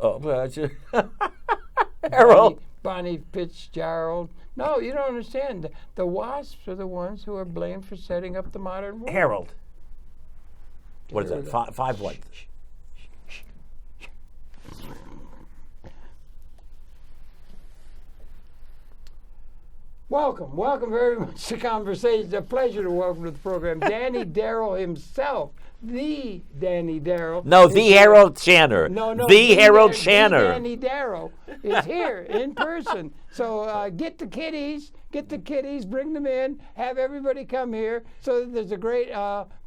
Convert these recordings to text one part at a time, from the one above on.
Oh, well, Harold. Bonnie Fitzgerald. No, you don't understand. The WASPs are the ones who are blamed for setting up the modern world. Harold. What is that? Five what? Welcome very much to Conversation. It's a pleasure to welcome to the program Danny Darrow himself, the Danny Darrow. No, the Harold Shanner. No, the Harold Shanner. The Danny Darrow is here in person. So get the kiddies, bring them in, have everybody come here so that there's a great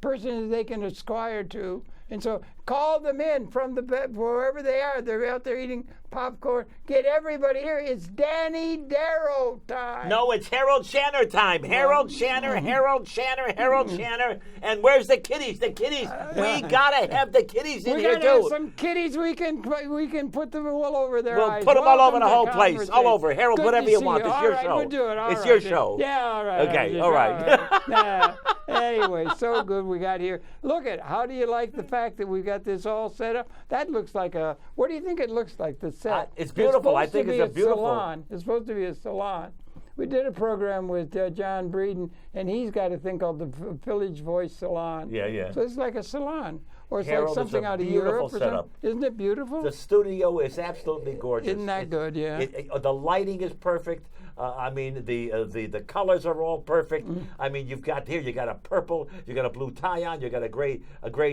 person that they can aspire to. And so call them in from wherever they are. They're out there eating popcorn. Get everybody here. It's Danny Darrow time. No, it's Harold Shanner time. Harold Shanner, Harold Shanner, Harold Shanner. And where's the kiddies? The kiddies. We gotta have the kiddies in here We gotta have too. some kiddies. We can put them all over their eyes. We'll put them all over Welcome the to whole place. All over. Harold, Good whatever to you see want. It's All your right, show. We'll do it. It's your show. Yeah, all right. Okay, all right. Anyway, so good we got here. Look at, how do you like the fact that we got this all set up? That looks like what do you think it looks like, the set? It's beautiful. I think it's a beautiful salon. It's supposed to be a salon. We did a program with John Breeden, and he's got a thing called the Village Voice Salon. Yeah. So it's like a salon. Or it's Harold, like something out of beautiful Europe or setup. something. Isn't it beautiful? The studio is absolutely gorgeous. Isn't that good? Yeah. The lighting is perfect. I mean, the colors are all perfect. I mean, you got a purple, you got a blue tie on, you got a gray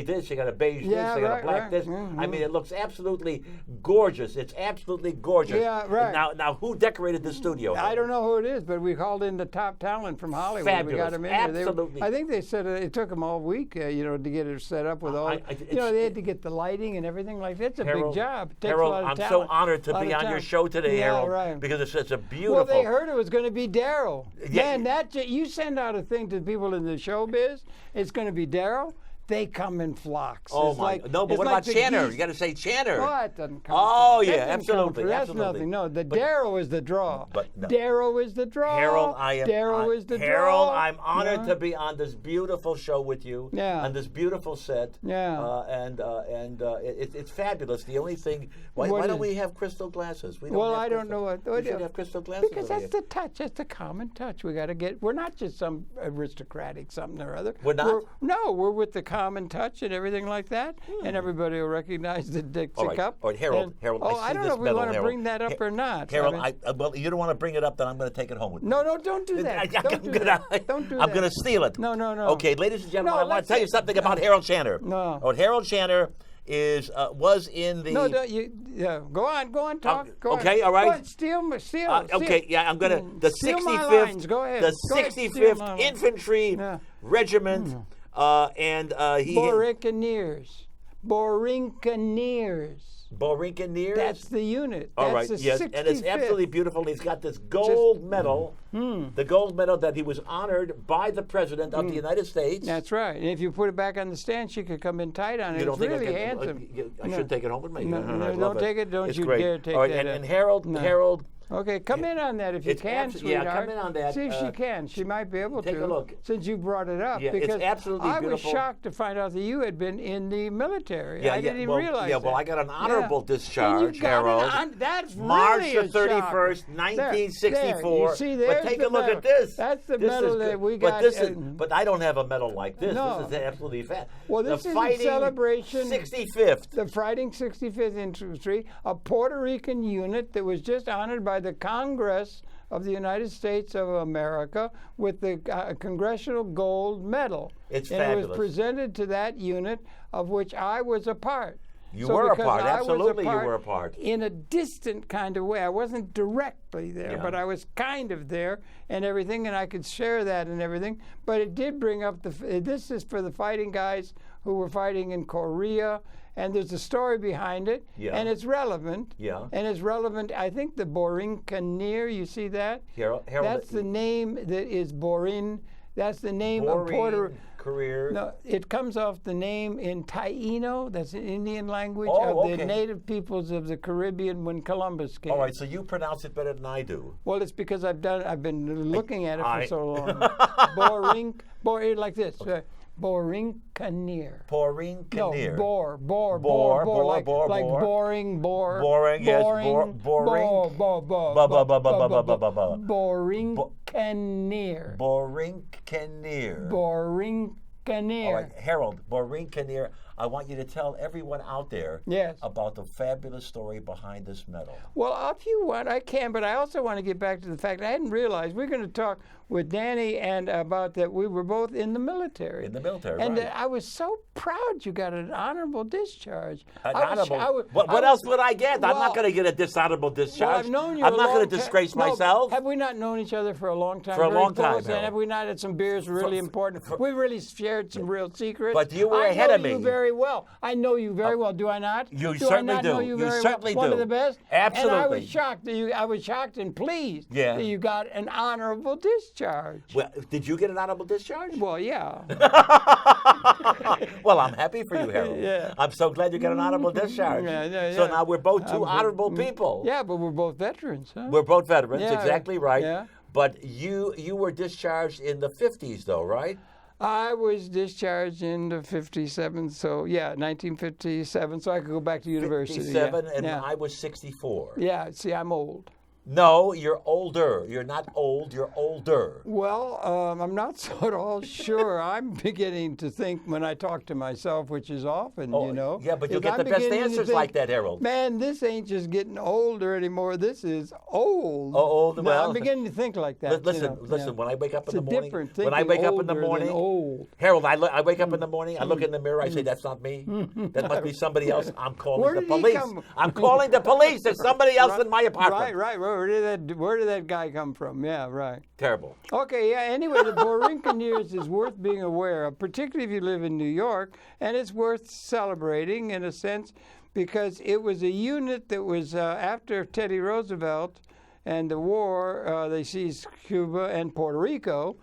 this, you got a beige this, you got a black this. I mean, it looks absolutely gorgeous. It's absolutely gorgeous. Yeah, right. Now, who decorated the studio? I don't know who it is, but we called in the top talent from Hollywood. Fabulous. We got them in Absolutely. there. I think they said it took them all week, to get it set up with all. They had to get the lighting and everything like that. It's a big job. It takes Harold, a lot of I'm talent, so honored to be on your show today, Harold, right. because it's a beautiful. Well, they heard it was going to be Darrow. Yeah. Man, you send out a thing to people in the showbiz, it's going to be Darrow. They come in flocks. Oh it's my! like, No, but it's what like about Shanner? You got to say Shanner. Oh, that doesn't come. Oh that yeah, doesn't absolutely. Come That's absolutely. nothing. No, Darrow is the draw. But no. Darrow is the draw. Harold, Darrow is the Harold, draw. I'm honored to be on this beautiful show with you. Yeah. On this beautiful set. Yeah. It's fabulous. The only thing, why don't we have crystal glasses? We don't Well, have I don't know what. We should have crystal glasses. Because that's the touch. That's the common touch. We got to get. We're not just some aristocratic something or other. We're not? We're with the common touch and everything like that, and everybody will recognize the Dixie Cup. All right, Harold. I don't know if we want to bring that up or not. Harold, well, you don't want to bring it up, then I'm going to take it home with me. No, don't do that. Don't do that. I'm going to steal it. No. Okay, ladies and gentlemen, I want to tell you something about Harold Shanner. No. Harold Shanner was in the. No, go on, talk. Go okay, on. all right. Go on, steal. Okay, yeah, I'm gonna the steal 65th. my lines. Go ahead. The Go ahead, 65th Infantry Regiment, and he. Borinconeers. That's the unit. All That's right, the yes, 65th. and it's absolutely beautiful. He's got this gold medal, the gold medal that he was honored by the President of the United States. That's right. And if you put it back on the stand, she could come in tight on it. You don't It's think really I can, handsome. I should take it home with me. No, I love don't take it. Don't it's you great. dare take All right, that. and Harold. Okay, come in on that if you can, sweetheart. Yeah, come in on that. See if she can. She might be able to. Take a look. Since you brought it up. Yeah, because it's absolutely I beautiful. was shocked to find out that you had been in the military. Yeah, I didn't even realize Yeah, that. well, I got an honorable discharge, And you got Harold. that's March really the 31st, 1964. You see, but take a look at this. That's the this medal that we got. But I don't have a medal like this. No. This is absolutely fat. Well, this the is fighting a celebration. 65th. The Fighting 65th Infantry, a Puerto Rican unit that was just honored by the Congress of the United States of America with the Congressional Gold Medal. It's and fabulous. It was presented to that unit of which I was a part. You were a part. Absolutely, you were a part. In a distant kind of way. I wasn't directly there, but I was kind of there and everything, and I could share that and everything. But it did bring up this is for the fighting guys who were fighting in Korea. And there's a story behind it, and it's relevant. Yeah. And it's relevant. I think the Borinconeer, you see that? Harold, that's the name that is Borin. That's the name of Puerto Rico. Career. No, it comes off the name in Taíno, that's an Indian language of the native peoples of the Caribbean when Columbus came. All right, so you pronounce it better than I do. Well, it's because I've been looking at it for so long. Like this. Borincaneer. Borincaneer. No, bore, like bore. boring, bore. Boring, yes, boring. Borincaneer. Borincaneer. Borincaneer. All right, Harold, Borincaneer, I want you to tell everyone out there about the fabulous story behind this medal. Well, if you want, I can, but I also want to get back to the fact I hadn't realized we're going to talk with Danny and about that we were both in the military. In the military, and right. I was so proud you got an honorable discharge. What else would I get? I'm not going to get a dishonorable discharge. Well, I've known you I'm not going to disgrace myself. Have we not known each other for a long time? For a long time, And have we not had some beers really important? We really shared some real secrets. But you were ahead of me. I know you very well. I know you very well. Do I not? You certainly do. You certainly do. One of the best? Absolutely. And I was shocked and pleased that you got an honorable discharge. Well, did you get an honorable discharge? Well, yeah. Well, I'm happy for you, Harold. Yeah. I'm so glad you got an honorable discharge. Yeah. So now we're both two honorable people. Yeah, but we're both veterans, huh? We're both veterans, exactly right. Yeah. But you were discharged in the 50s, though, right? I was discharged in the 57, so 1957, so I could go back to university. 57, and I was 64. Yeah, see, I'm old. No, you're older. You're not old, you're older. Well, I'm not so at all sure. I'm beginning to think when I talk to myself, which is often, you know. Yeah, but you'll get the best answers like that, Harold. Man, this ain't just getting older anymore. This is old. Oh, old. Well, I'm beginning to think like that. Listen. When I wake up in the morning, when I wake up in the morning, old. Harold, I wake up in the morning. I look in the mirror. I say, "That's not me. That must be somebody else." I'm calling the police. I'm calling the police. There's somebody else in my apartment. Right. Where did that guy come from? Yeah, right. Terrible. Okay, anyway, the Borincaneers is worth being aware of, particularly if you live in New York, and it's worth celebrating in a sense because it was a unit that was after Teddy Roosevelt and the war, they seized Cuba and Puerto Rico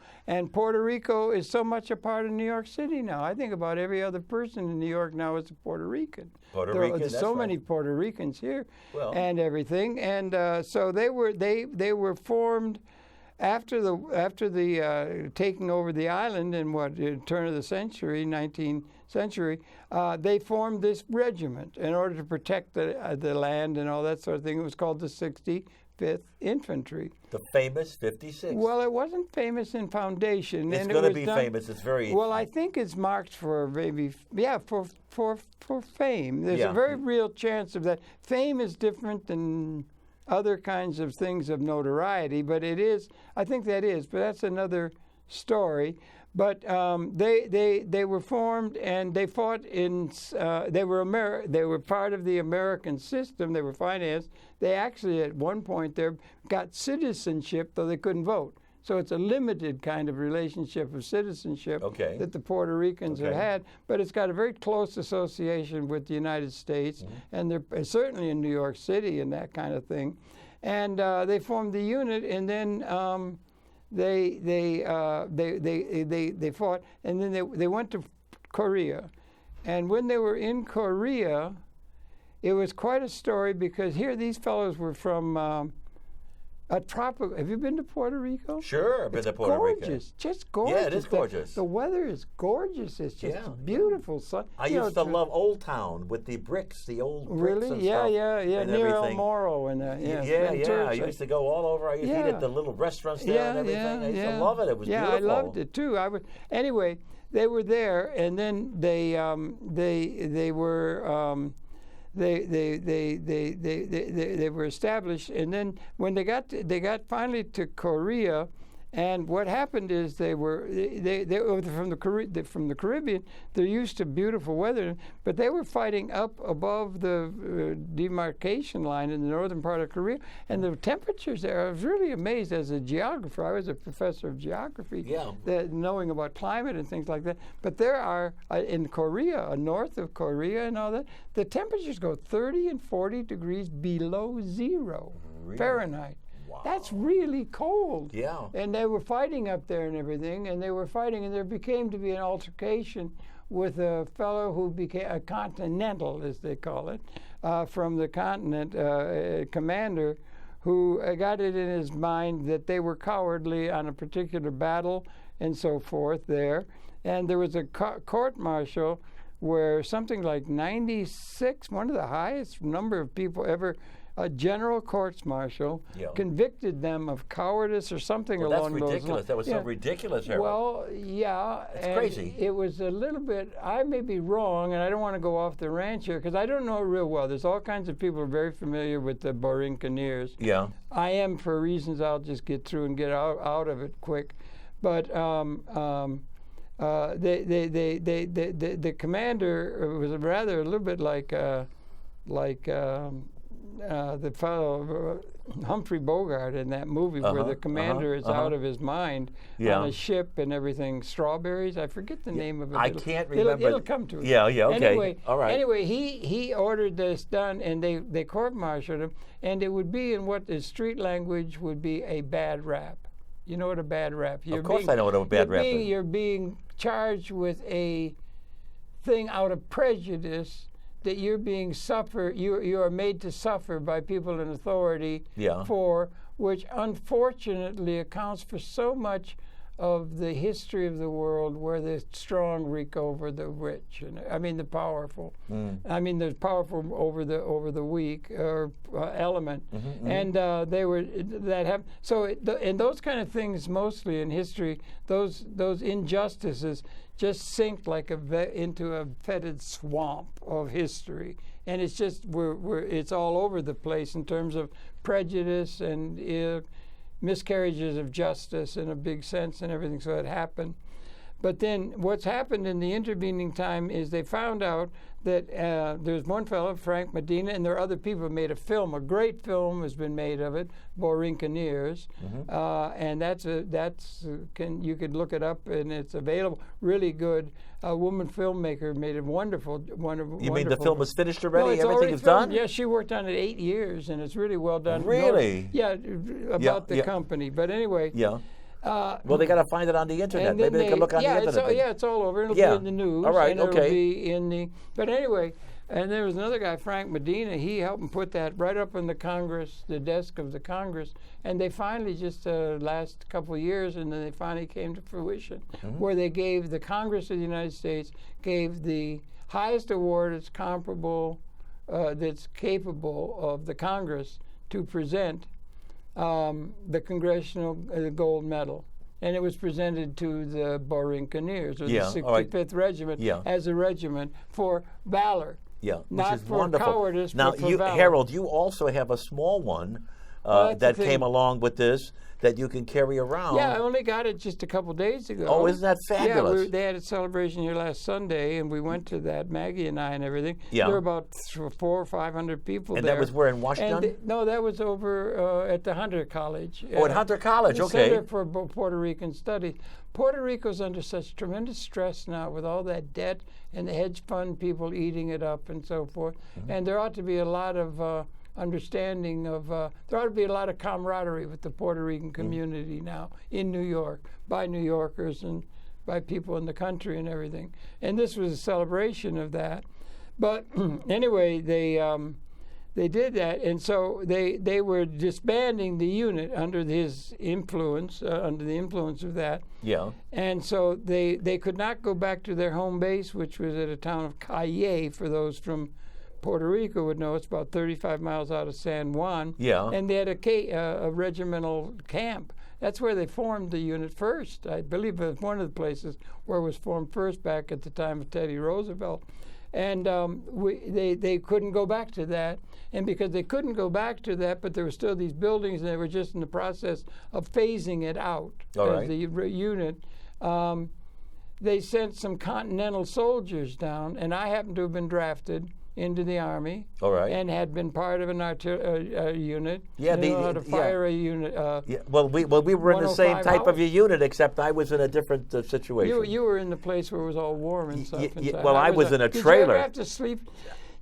is so much a part of New York City now. I think about every other person in New York now is a Puerto Rican. There's so many Puerto Ricans here, and everything, and so they were formed after the taking over the island in turn of the century, 19th century. They formed this regiment in order to protect the land and all that sort of thing. It was called the 65th Infantry. The famous 56. Well, it wasn't famous in foundation. It's going to be famous. It's very. Well, I think it's marked for for fame. There's a very real chance of that. Fame is different than other kinds of things of notoriety, but it is. I think that is. But that's another story. But they were formed and they fought in. They were part of the American system. They were financed. They actually at one point there got citizenship, though they couldn't vote. So it's a limited kind of relationship of citizenship that the Puerto Ricans have had, but it's got a very close association with the United States, and they're certainly in New York City and that kind of thing. And they formed the unit, and then they fought, and then they went to Korea, and when they were in Korea, it was quite a story because here these fellows were from a tropical. Have you been to Puerto Rico? Sure, I've been to Puerto Rico. Gorgeous, just gorgeous. Yeah, it is gorgeous. The weather is gorgeous. It's just beautiful. I used to love Old Town with the bricks, the old bricks and stuff. Yeah, near El Moro and I used to go all over. I used to eat at the little restaurants there and everything. I used to love it. It was beautiful. I loved it too. Anyway, they were there, and then they were established, and then when they got finally to Korea, and what happened is they were from the Caribbean. They're used to beautiful weather, but they were fighting up above the demarcation line in the northern part of Korea, and the temperatures there. I was really amazed as a geographer. I was a professor of geography, knowing about climate and things like that. But there are in Korea, north of Korea, and all that, the temperatures go 30 and 40 degrees below zero Fahrenheit. Wow. That's really cold. Yeah. And they were fighting up there and everything, and there became to be an altercation with a fellow who became a continental, as they call it, from the continent, commander, who got it in his mind that they were cowardly on a particular battle and so forth there. and there was a court martial where something like 96, one of the highest number of people ever, a general courts martial, convicted them of cowardice or something along those lines. That's ridiculous. That was so ridiculous, Harold. Well, yeah. It's crazy. It was a little bit, I may be wrong, and I don't want to go off the ranch here, because I don't know it real well. There's all kinds of people who are very familiar with the Borinqueniers. Yeah. I am, for reasons I'll just get through and get out of it quick. But the commander was rather a little bit like the fellow Humphrey Bogart in that movie where the commander is out of his mind on a ship and everything. Strawberries, I forget the name of it. I can't remember. It'll come to it. Yeah, okay. Anyway, all right. Anyway, he ordered this done, and they court-martialed him, and it would be in what the street language would be a bad rap. You know what a bad rap is? Of course I know what a bad rap is. You're being charged with a thing out of prejudice that you're being you are made to suffer by people in authority for, which unfortunately accounts for so much of the history of the world where the strong reek over the rich, and I mean the powerful. I mean the powerful over the weak or element, and they were that have so and those kind of things mostly in history, those injustices just sink like into a fetid swamp of history, and it's just it's all over the place in terms of prejudice and miscarriages of justice in a big sense and everything. So it happened. But then what's happened in the intervening time is they found out that there's one fellow, Frank Medina, and there are other people who made a film. A great film has been made of it, Borinqueniers, and you could look it up and it's available. Really good. A woman filmmaker made a wonderful. You mean the film was finished already? No, everything is done? Yeah, she worked on it 8 years, and it's really well done. Really? About the company. But anyway. Yeah. Well, they got to find it on the internet. Maybe they can look on the internet. It's all over. It'll be in the news. All right, and it'll be in the. But anyway, and there was another guy, Frank Medina. He helped them put that right up in the Congress, the desk of the Congress, and they finally just last couple of years, and then they finally came to fruition, where they gave the Congress of the United States gave the highest award that's comparable, that's capable of the Congress to present. The Congressional Gold Medal, and it was presented to the Borinqueniers, or the 65th Regiment, as a regiment for valor. Not for wonderful. Cowardice, now, but for valor. Harold, you also have a small one that came along with this that you can carry around. Yeah, I only got it just a couple days ago. Oh, isn't that fabulous? Yeah, they had a celebration here last Sunday, and we went to that, Maggie and I and everything. Yeah. There were about 400 or 500 people and there. And that was where, in Washington? No, that was over at the Hunter College. Oh, at Hunter College, the okay. Center for Puerto Rican Studies. Puerto Rico's under such tremendous stress now with all that debt and the hedge fund people eating it up and so forth. And there ought to be a lot of understanding of, there ought to be a lot of camaraderie with the Puerto Rican community now in New York, by New Yorkers and by people in the country and everything. And this was a celebration of that. But anyway, they did that, and so they were disbanding the unit under his influence, under the influence of that. Yeah. And so they could not go back to their home base, which was at a town of Calle, for those from Puerto Rico would know. It's about 35 miles out of San Juan. Yeah. And they had a regimental camp. That's where they formed the unit first. I believe it was one of the places where it was formed first back at the time of Teddy Roosevelt. And they couldn't go back to that. And because they couldn't go back to that, but there were still these buildings, and they were just in the process of phasing it out as the unit, they sent some Continental soldiers down, and I happened to have been drafted into the Army, and had been part of an unit. Yeah, how to fire a unit. Well, we were in the same type of a unit, except I was in a different situation. You were in the place where it was all warm and stuff. Well, I was in a trailer. Did you ever have to sleep?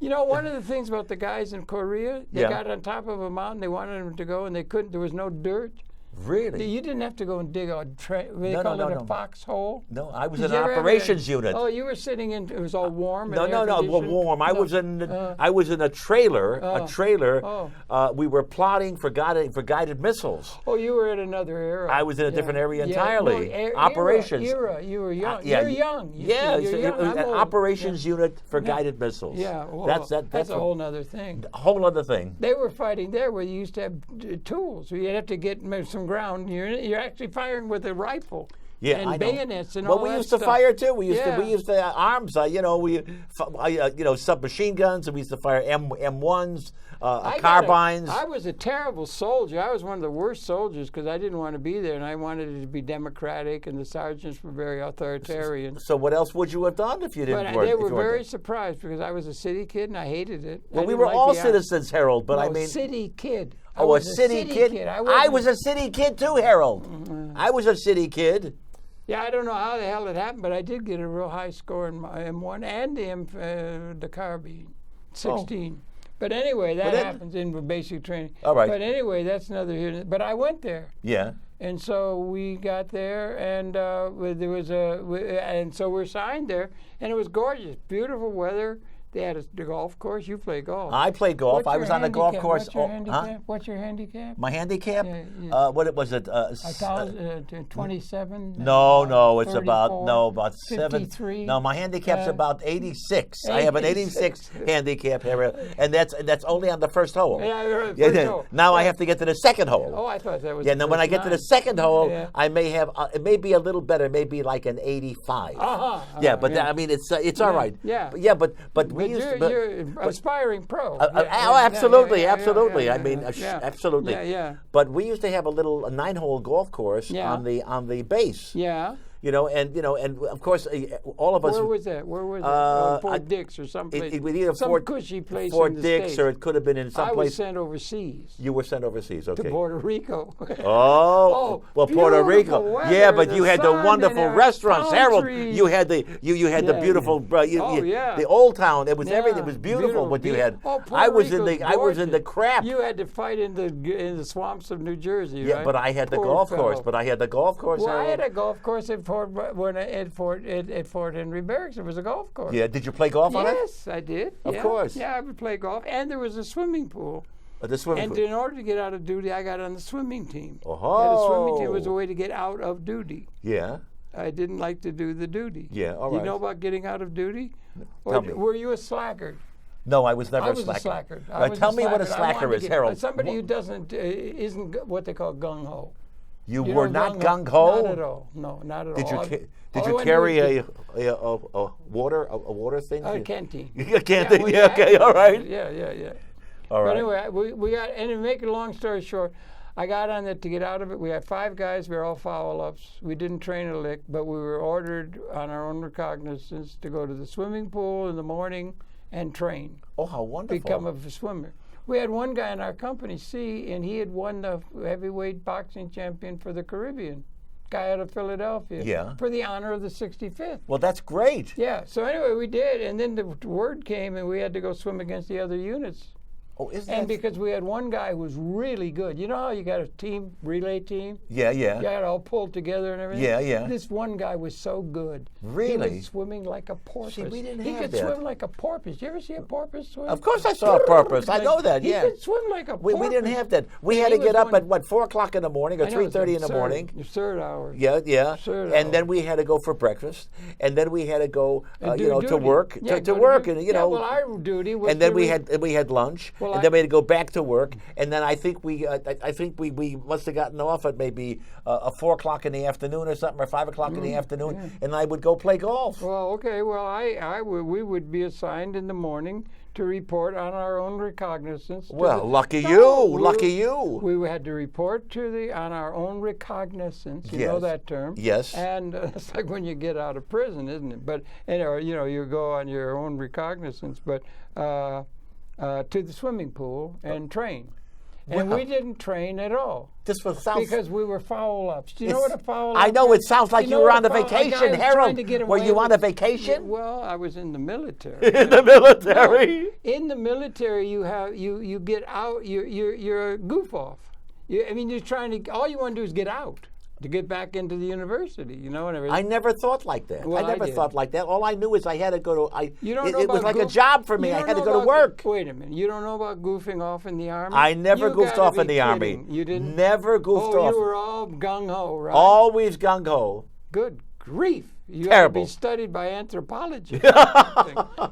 You know, one of the things about the guys in Korea, they got on top of a mountain. They wanted them to go, and they couldn't. There was no dirt. Really? You didn't have to go and dig a they No, call no, it no. a foxhole. No, I was Did in an you ever have operations unit. Oh, you were sitting in. It was all warm. No, and no, air no. Well, conditioned? warm. I No. was in. I was in a trailer. Oh. A trailer. Oh. We were plotting for guided missiles. Oh, you were in another era. I was in a different area Yeah, entirely. no, Operations. Era. You were young. Yeah, You're young. Yeah, You're it young. was I'm an old. operations Yeah. unit for guided missiles. Yeah, well, that's a whole other thing. A whole other thing. They were fighting there where you used to have tools. You'd have to get some ground. You're actually firing with a rifle. Yeah, and I know. bayonets and well, all we that used to stuff. fire too. We used to arms. Submachine guns. And we used to fire M1s, carbines. I was a terrible soldier. I was one of the worst soldiers because I didn't want to be there, and I wanted it to be democratic, and the sergeants were very authoritarian. So what else would you have done if you didn't But work? they were very surprised because I was a city kid and I hated it. Well, we were all citizens, Harold. But no, I mean, city kid. Oh, a city kid. I was a city kid too, Harold. I was a city kid. Yeah, I don't know how the hell it happened, but I did get a real high score in my M1 and the carbine, 16. But anyway, that happens in basic training. All right. But anyway, that's another. But I went there. Yeah. And so we got there, and and so we're signed there, and it was gorgeous, beautiful weather. They had the golf course. You play golf. I played golf. I was on the golf course. What's your handicap? What's your handicap? My handicap? Yeah. What was it? 27? No, it's 34, about 53. 7. No, my handicap's about 86. I have an 86 handicap, Harold, and that's only on the first hole. Yeah, first hole. Now I have to get to the second hole. Oh, I thought that was. Yeah, now when I get to the second hole, Yeah. I may have it may be a little better, maybe like an 85. Yeah, but I mean it's all right. Yeah. But we used to. You're aspiring pro. Absolutely. Yeah, I mean, absolutely. Yeah. But we used to have a 9-hole golf course on the base. Yeah. And of course, all of us. Where was that? Fort Dix or someplace. It was either some cushy place Fort in the Dix, States. or it could have been in some place. I was sent overseas. You were sent overseas, okay. To Puerto Rico. Well, Puerto Rico. Weather, yeah, but you had the wonderful restaurants, Harold. trees. You had the the beautiful. The old town. It was everything. It was beautiful what you had. I was in the crap. You had to fight in the swamps of New Jersey. Yeah, right? but I had the golf course. Well, I had a golf course at Fort Henry Barracks. It was a golf course. Yeah, did you play golf on it? Yes, I did. Of course. Yeah, I would play golf, and there was a swimming pool. The swimming pool. In order to get out of duty, I got on the swimming team. Oh. The swimming team was a way to get out of duty. Yeah. I didn't like to do the duty. Yeah, all right. You know about getting out of duty? Tell me. Were you a slacker? No, I was never I a was slacker. a slacker. Tell me what a slacker is, Harold. Somebody who isn't what they call gung ho. You were not gung ho? Not at all. No, not at all. Did you carry a water thing? A canteen. A canteen. Yeah, okay, all right. Yeah. All right. But anyway, we got, and to make a long story short, I got on it to get out of it. We had 5 guys. We were all foul-ups. We didn't train a lick, but we were ordered on our own recognizance to go to the swimming pool in the morning and train. Oh, how wonderful. Become a swimmer. We had one guy in our company, C, and he had won the heavyweight boxing champion for the Caribbean. Guy out of Philadelphia. Yeah. For the honor of the 65th. Well, that's great. Yeah. So anyway, we did, and then the word came, and we had to go swim against the other units. Oh, isn't and because we had one guy who was really good. You know how you got a relay team? Yeah. You got it all pulled together and everything? Yeah. This one guy was so good. Really? He was swimming like a porpoise. See, we didn't he have could that. swim like a porpoise. You ever see a porpoise swim? Of course I saw a porpoise. I know that, yeah. He could swim like a porpoise. We didn't have that. We had to get up at 4 o'clock in the morning or 3:30 in the morning. Absurd hours. Yeah. Absurd and hours. then we had to go for breakfast, and then we had to go, to work, Yeah, to work, and well, our duty was. and then we had lunch, Well, and then we had to go back to work, and then I think we must have gotten off at maybe 4 o'clock in the afternoon or something, or 5 o'clock in the afternoon, and I would go play golf. Well, okay. Well, we would be assigned in the morning to report on our own recognizance. Well, lucky you. We had to report on our own recognizance. You know that term. Yes. And it's like when you get out of prison, isn't it? But you go on your own recognizance, but to the swimming pool and train. And we didn't train at all. This was sounds because we were foul-ups. Do you know what a foul-up I know is? it sounds like you were on a vacation, Harold. Were you on a vacation? Well, I was in the military. In the military? No, in the military, you get out. You're a goof off. I mean, you're trying to. All you want to do is get out to get back into the university, you know, and everything. I never thought like that. Well, I never thought like that. All I knew is I had to go to. You don't know it was about like a job for me. I had to go to work. Wait a minute. You don't know about goofing off in the Army? I never goofed off in the Army. You didn't? Never goofed off. Oh, you were all gung-ho, right? Always gung-ho. Good grief. You Terrible. had to be studied by anthropologists.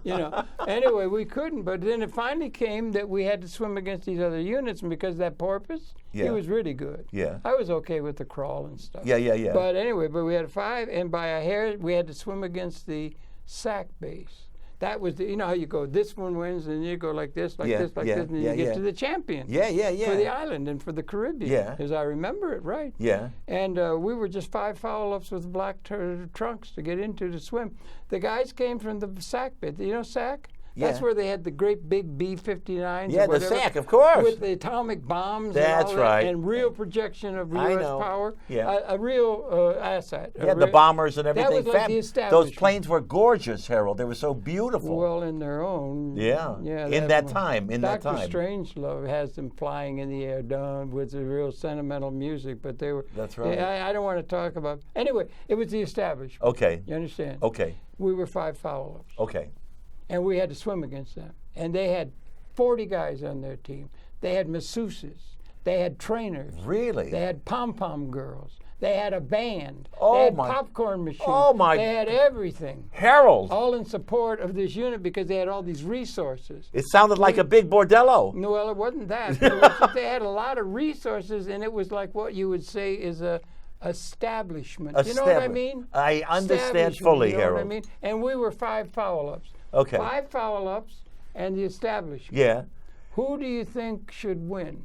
You know. Anyway, we couldn't. But then it finally came that we had to swim against these other units, and because of that porpoise, he was really good. Yeah. I was okay with the crawl and stuff. Yeah. But anyway, we had 5, and by a hair, we had to swim against the SAC base. That was you know how you go, this one wins, and you go like this, this, and then you get to the champion. Yeah. For the island and for the Caribbean, as I remember it, right. Yeah. And we were just 5 foul-ups with black trunks to get into to swim. The guys came from the SAC bit. You know SAC? That's where they had the great big B-59s. Yeah, the SAC, of course. With the atomic bombs That's and all right. that, and real projection of U.S. power. Yeah. A real asset. Yeah, the bombers and everything. That was like the establishment. Those planes were gorgeous, Harold. They were so beautiful. Well, in their own. Yeah. In that time. Dr. Strangelove has them flying in the air done with the real sentimental music, but they were. That's right. I don't want to talk about. Anyway, it was the establishment. Okay. You understand? Okay. We were 5 foul-ups. Okay. And we had to swim against them. And they had 40 guys on their team. They had masseuses. They had trainers. Really? They had pom-pom girls. They had a band. Oh, they had my. popcorn machines. Oh, my. They had everything. Harold. All in support of this unit because they had all these resources. It sounded like a big bordello. No, well, it wasn't that. It was that they had a lot of resources, and it was like what you would say is a establishment. You know what I mean? I understand fully, you know Harold. what I mean? And we were 5 foul-ups. Okay. 5 foul-ups and the establishment. Yeah. Who do you think should win?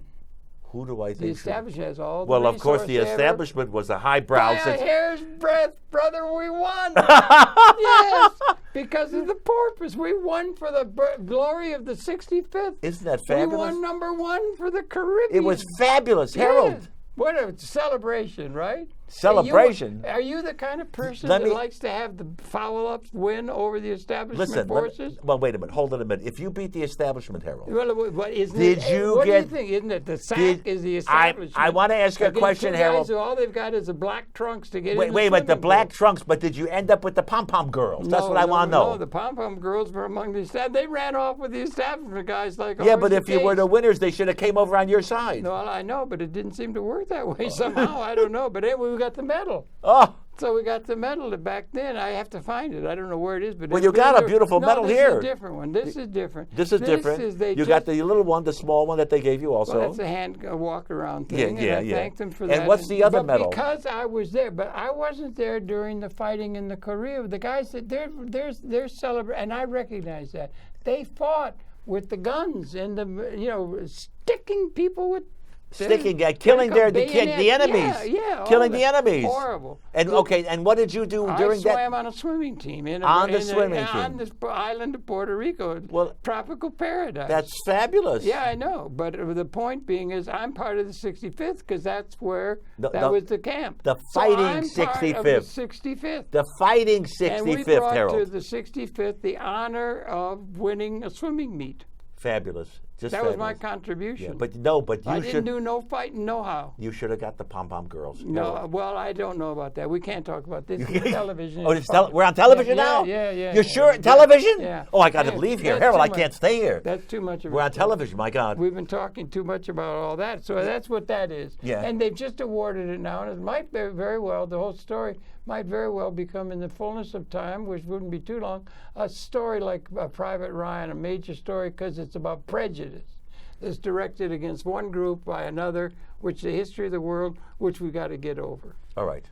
Who do I think The establishment has all the Well, of course, the resources establishment was a highbrow. By a hair's breadth, brother, we won. Yes, because of the porpoise. We won for the glory of the 65th. Isn't that fabulous? We won #1 for the Caribbean. It was fabulous, Harold. Yeah. What a celebration, right? Celebration. Are you the kind of person Let that me- likes to have the foul-ups win over the establishment Listen, forces? well, wait a minute. Hold it a minute. If you beat the establishment, Harold. Well, what, isn't Did it, you what get- do you think? Isn't it the SAC did- is the establishment? I want to ask you a Against question, 2 Harold. guys who all they've got is the black trunks to get in Wait, the but the swimming black pool. trunks, but did you end up with the pom-pom girls? That's what I want to know. No, the pom-pom girls were among the establishment. They ran off with the establishment guys like Yeah, always but if the you were case. the winners, they should have came over on your side. No, I know, but it didn't seem to work that way somehow. I don't know. But anyway, we got the medal. Oh, So we got the medal back then. I have to find it. I don't know where it is. But Well, you got a beautiful medal this here. Is a different one. This is different. this is different. You got the little one, the small one that they gave you also. Well, that's a hand walk around thing. Yeah, and I thanked them for And that. what's the other but medal? Because I was there, but I wasn't there during the fighting in the Korea. The guys that they're celebrating, and I recognize that they fought with the guns and the sticking people with. Sticking, killing the enemies. Yeah, killing the enemies. Horrible. And and what did you do during that? I swam on a swimming team On the swimming team. on this island of Puerto Rico, tropical paradise. That's fabulous. Yeah, I know. But the point being is, I'm part of the 65th because that's where that was the camp. The So fighting I'm 65th. Part of the 65th. The fighting And we 65th, brought Harold. to the 65th the honor of winning a swimming meet. Fabulous. Just That fabulous. was my contribution. Yeah, but you I should. didn't do no fighting, no how. You should have got the pom-pom girls. No, well, I don't know about that. We can't talk about this. It's television. Oh, we're on television now? Yeah. You're sure? Television? Yeah. Oh, I got to Yeah, leave here. that's Harold, too I much. can't stay here. That's too much of We're it. on television, my God. We've been talking too much about all that. So that's what that is. Yeah. And they've just awarded it now. And it might very well, the whole story might very well become, in the fullness of time, which wouldn't be too long, a story like Private Ryan, a major story, because it's about prejudice. It's directed against one group by another, which the history of the world, which we got to get over. All right.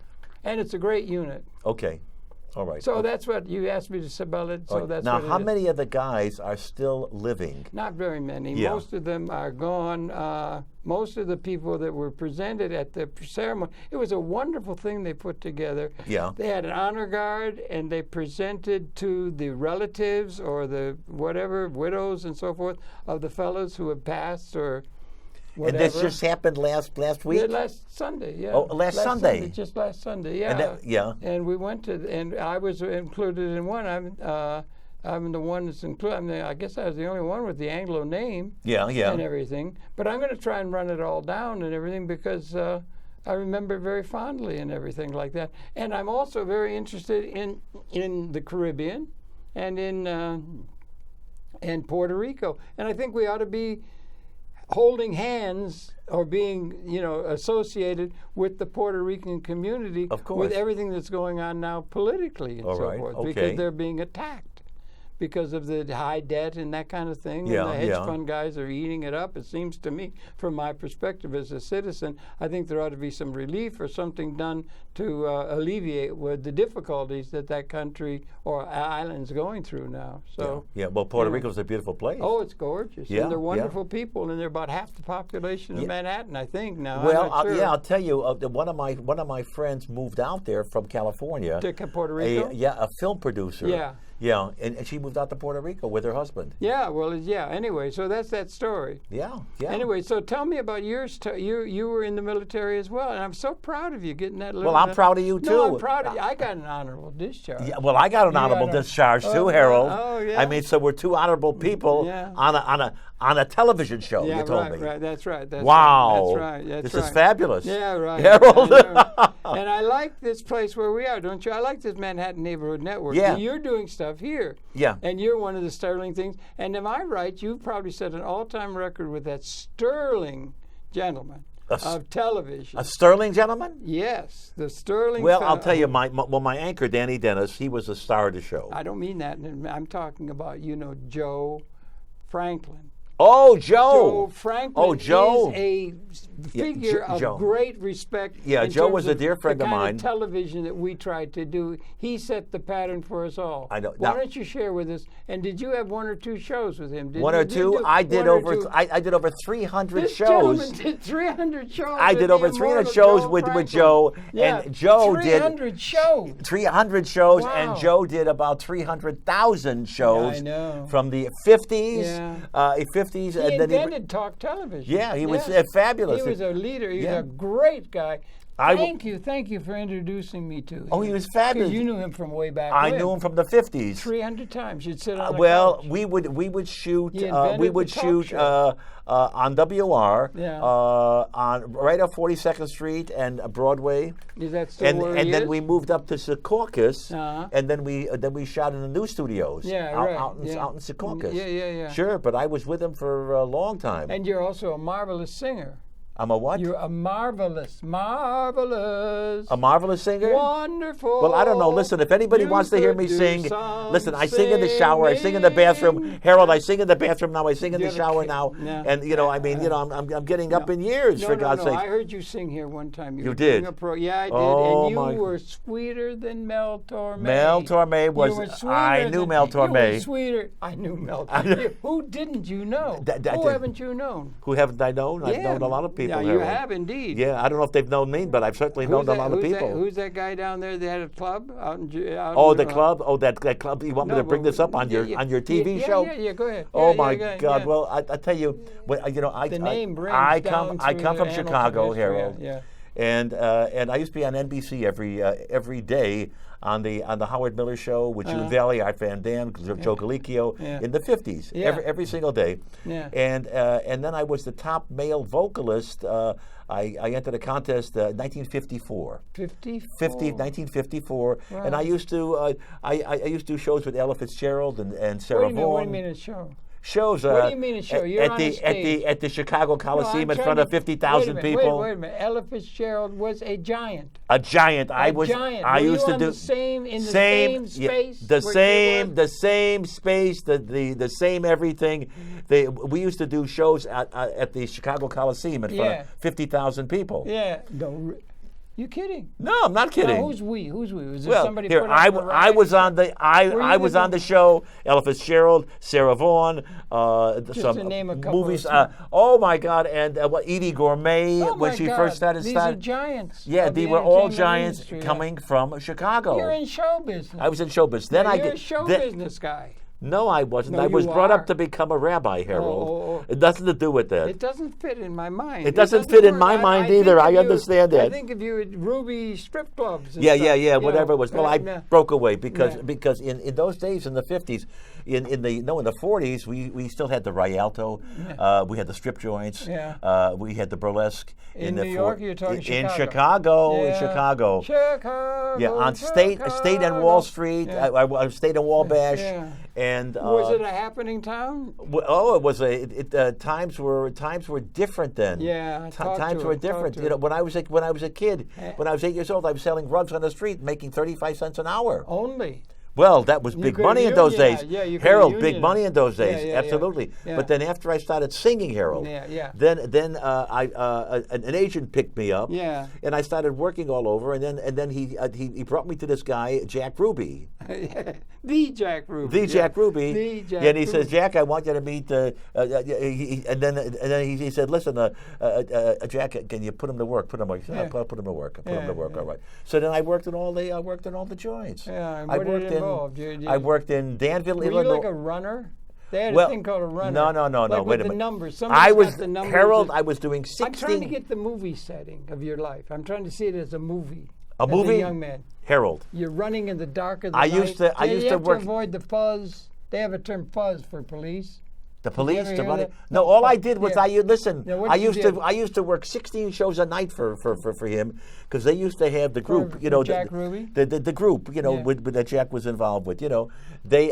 And it's a great unit. Okay. All right. So that's what you asked me to say about it. So that's now, what how it is. many of the guys are still living? Not very many. Yeah. Most of them are gone. Most of the people that were presented at the ceremony, it was a wonderful thing they put together. Yeah. They had an honor guard, and they presented to the relatives or the whatever, widows and so forth, of the fellows who had passed or whatever. And this just happened last week? Yeah, last Sunday, yeah. Oh, last Sunday. Just last Sunday, yeah. And And we went to, and I was included in one. I'm the one that's included. I guess I was the only one with the Anglo name. Yeah, yeah. And everything. But I'm going to try and run it all down and everything because I remember it very fondly and everything like that. And I'm also very interested in the Caribbean and in Puerto Rico. And I think we ought to be holding hands or being, associated with the Puerto Rican community with everything that's going on now politically and so forth, because they're being attacked because of the high debt and that kind of thing. Yeah, and the hedge fund guys are eating it up. It seems to me, from my perspective as a citizen, I think there ought to be some relief or something done to alleviate with the difficulties that country or island's going through now. So well, Puerto Rico's a beautiful place. Oh, it's gorgeous. And they're wonderful people, and they're about half the population of Manhattan, I think now. Well, I'm not sure. I'll tell you, one of my friends moved out there from California. To Puerto Rico? A film producer. Yeah. Yeah, and she moved out to Puerto Rico with her husband. Yeah, well, Anyway, so that's that story. Yeah, yeah. Anyway, so tell me about yours. You were in the military as well, and I'm so proud of you getting that little. Well, I'm proud of you too. No, I'm proud of you. I got an honorable discharge. Yeah, well, I got an honorable discharge too, Harold. Oh, yeah. I mean, so we're two honorable people on a television show. Yeah, you told me. Right. That's right. Wow. That's right. This is fabulous. Yeah, right. Harold. And I like this place where we are, don't you? I like this Manhattan Neighborhood Network. Yeah. You're doing stuff here. Yeah. And you're one of the sterling things. And am I right? You've probably set an all-time record with that sterling gentleman of television. A sterling gentleman? Yes, the sterling. Well, I'll tell you, my anchor, Danny Dennis, he was the star of the show. I don't mean that. I'm talking about, Joe Franklin. Oh, Joe. Joe Franklin is a figure of great respect. Yeah, Joe was a dear friend of mine. The kind of television that we tried to do, he set the pattern for us all. I know. Why don't you share with us? And did you have one or two shows with him? One or two? I did over 300 this shows. Gentleman did 300 shows. I did over 300 shows with Joe. Yeah, and Joe 300 shows. 300 shows, wow. And Joe did about 300,000 shows. I know. From the 50s. Yeah. 50s. He and then invented talk television. Yeah, he was fabulous. He was a leader. He was a great guy. Thank you for introducing me to him. Oh, he was fabulous. Because you knew him from way back I knew him from the 50s. 300 times. You'd sit on the couch. couch. we would shoot. We would shoot on WR on right off 42nd Street and Broadway. Is that still where he And then is? we moved up to Secaucus, and then we shot in the new studios. Out in Secaucus. Yeah. Sure, but I was with him for a long time. And you're also a marvelous singer. I'm a what? You're a marvelous. A marvelous singer? Wonderful. Well, I don't know. Listen, if anybody wants to hear me sing, listen, I sing in the shower, I sing in the bathroom. Harold, I sing in the bathroom now, I sing in the shower now. No. And, I'm getting up in years, for God's sake. I heard you sing here one time. You did? Yeah, I did. Oh, and you were sweeter than Mel Torme. Mel Torme was, I knew Mel Torme. You were sweeter. I knew Mel Torme. Who didn't you know? Who haven't you known? Who haven't I known? I've known a lot of people. Yeah, you have indeed. Yeah, I don't know if they've known me, but I've certainly known a lot of people. Who's that guy down there that had a club out in the club? Oh, that club. You want me to bring this up on your TV show? Yeah, go ahead. Oh my God! Yeah. Well, I tell you, I come from Chicago, Harold. Yeah. And I used to be on NBC every day on the Howard Miller Show with June Valley, Art Van Dam, Joe Colicchio in the 50s, every single day. Yeah. And then I was the top male vocalist. I entered a contest 1954. 1954. Wow. And I used to do shows with Ella Fitzgerald and Sarah Vaughan. What do you mean a show? Shows. What do you mean a show? You're on a stage. At the Chicago Coliseum in front of 50,000 people. Wait a minute. Ella Fitzgerald was a giant. A giant. I used to do the same space. The same space. The same everything. We used to do shows at the Chicago Coliseum in front of 50,000 people. Yeah. You kidding? No, I'm not kidding. No, who's we? Was there somebody here, put I was on the on the show. Ella Fitzgerald, Sarah Vaughan, just to name a couple movies. Oh my God! And Edie Gourmet when she first started. These are giants. Yeah, they were all giants coming from Chicago. You're in show business. I was in show business. Then you're a show business guy. No, I wasn't. No, I was you brought are. up to become a rabbi, Harold. Oh. It nothing to do with that. It doesn't fit in my mind. It doesn't fit in work. my mind think either. of I you- understand that. I think of you at Ruby strip clubs. And Yeah, stuff, you whatever know. it was. No, I Yeah. broke away because Yeah. because in those days in the 50s, in the 40s, we still had the Rialto, we had the strip joints, Yeah. we had the burlesque. In the New York, you're talking in Chicago. in Yeah. Chicago. Chicago. Yeah, on State and Wall Street, Yeah. I State and Wabash, Yeah. and Was it a happening town? it was times were different then. Yeah, times were different. You know, when I was a kid, when I was 8 years old, I was selling rugs on the street, making 35 cents an hour. Only. Well, that was big could money in those days. unionize. Yeah, you could Harold, big unionize. money in those days, Yeah. absolutely. Yeah. But then after I started singing, Harold, Yeah. then an agent picked me up, Yeah. and I started working all over. And then he brought me to this guy, Jack Ruby. The Jack Ruby. The Jack Ruby. The Jack and he Ruby. says, Jack, I want you to meet. And then he said, listen, Jack, can you put him to work? Put him to work. Yeah. Put him to work. Put him to work. Yeah. All right. So then I worked in all the joints. Yeah, and I what did worked it involve? I worked in Danville, Were Illinois. you like a runner? They had Well, a thing called a runner. no. Like Wait with a the minute. numbers. I Somebody's was got the numbers Harold. that- I was doing 16. I'm trying to get the movie setting of your life. I'm trying to see it as a movie. A as movie? a young man. Harold. You're running in the dark of the I night. used to You have work- to avoid the fuzz. They have a term fuzz for police. The police, ever the hear money. that? No, all I did was Yeah. listen. Yeah, what I you used did? to work 16 shows a night for him because they used to have the group, For you know, Jack Ruby? the group, you know, Yeah. with that Jack was involved with. You know, they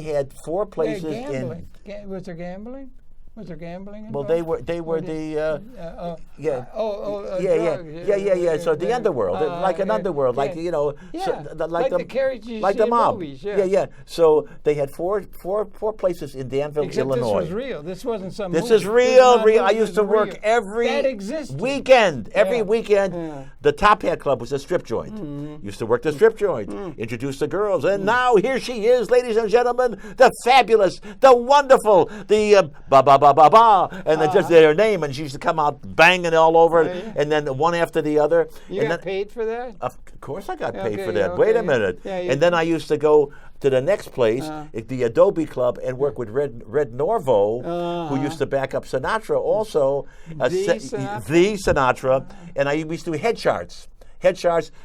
had 4 places in. Gambling. Was there gambling? Was there gambling Well, involved? they were the yeah. Yeah. drugs, So the underworld, like an yeah, underworld, like yeah. you know, Yeah. like Like the the characters you like see the in mob. movies, yeah. yeah. So they had four places in Danville, Except Illinois. this was real. This wasn't some This movie. is real, not real. I movie, used this to is work real. every That existed. weekend. Every Yeah. weekend. Yeah. The Top Hat Club was a strip joint. Used to work the strip joint. Introduce the girls. And now here she is, ladies and gentlemen, the fabulous, the wonderful, the ba ba ba ba ba. And then just their name. And she used to come out banging all over. Yeah. And then one after the other. You and got then, paid for that? Of course I got paid Okay, for that. yeah, Wait a okay. minute. Yeah, you- and then I used to go to the next place, at the Adobe Club, and work with Red Norvo, who used to back up Sinatra also. Sinatra? The Sinatra. And I used to do head charts,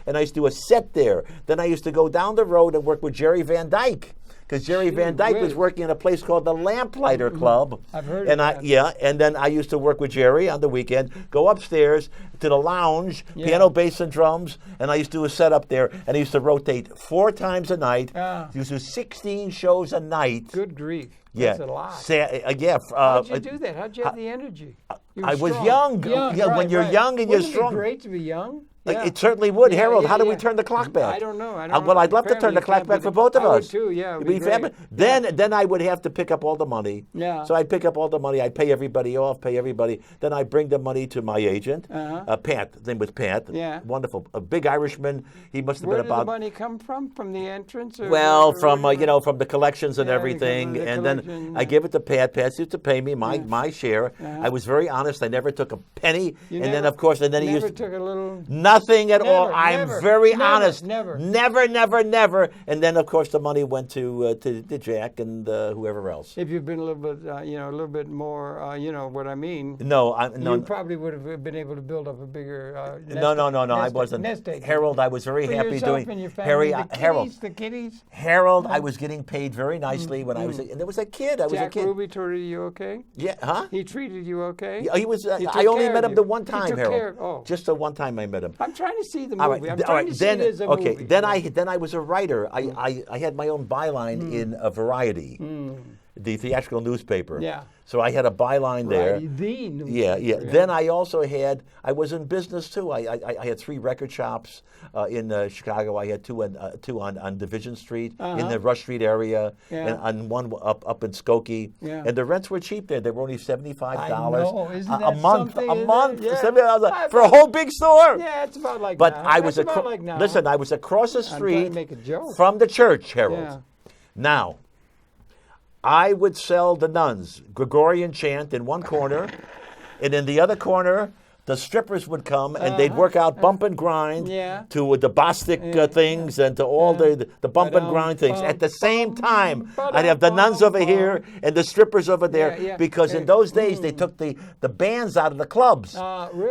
and I used to do a set there. Then I used to go down the road and work with Jerry Van Dyke. Because Jerry Van Dyke was whiz. working in a place called the Lamplighter Club. I've heard and of I that. Yeah, and then I used to work with Jerry on the weekend, go upstairs to the lounge, piano, bass, and drums, and I used to do a set up there, and I used to rotate 4 times a night. Used to do 16 shows a night. Good grief. Yeah. That's a lot. How'd How'd you do that? How'd you have the energy? You were I was strong. young. Yeah, when right, you're right. young and you're Wouldn't strong. It be great to be young. Like, Yeah. it certainly would. Yeah, Harold, yeah, how do we yeah. turn the clock back? I don't know. Well, I'd love to turn the Apparently clock it back can't for be both of I would us. too, yeah. It would It'd be be great. fabulous. Then I would have to pick up all the money. Yeah. So I'd pick up all the money. I'd pay everybody off, pay everybody. Then I'd bring the money to my agent, Pat. His name was Pat. Yeah. Wonderful. A big Irishman. He must have Where been did the about. money come from? From the entrance? Or Well, or- from from the collections and Yeah, everything, the and then collection, I give it to Pat. Pat used to pay me my share. I was very honest. I never took a penny, You and then never- of course, and then he never used took a little. nothing at all. Never, I'm never, very never, honest. never. Never. And then of course the money went to Jack and whoever else. If you've been a little bit, a little bit more, you know what I mean. No, You probably would have been able to build up a bigger. No. I wasn't. Nest egg. Harold, I was very For happy yourself doing. and your family, Harold, the kiddies. Harold, I was getting paid very nicely when I was. And there was a kid. I was a Jack kid. Ruby treated you okay? Yeah, huh? He treated you okay? He was. He took I only care met of him you. the one He time, took Harold. care of- oh. Just the one time I met him. I'm trying to see the All movie. right, I'm trying to see it as a movie. okay. Then I was a writer. I had my own byline in a Variety, the theatrical newspaper. Yeah. So I had a byline there. Right, the newspaper, Yeah. Then I also had. I was in business too. I had 3 record shops in Chicago. I had two on Division Street in the Rush Street area, Yeah. and on one up in Skokie. Yeah. And the rents were cheap there. They were only $75 I know. Isn't a that month. something, A isn't month. it? Yeah. $75 for a whole big store. Yeah, it's about like But now. I was That's about like now. listen. I was across the trying to street make a joke. from the church, Harold. Yeah. Now, I would sell the nuns Gregorian chant in one corner, and in the other corner, the strippers would come and they'd work out bump and grind to the Bostic things and to all the bump and grind things. At the same time, I'd have the nuns over here and the strippers over there because in those days they took the bands out of the clubs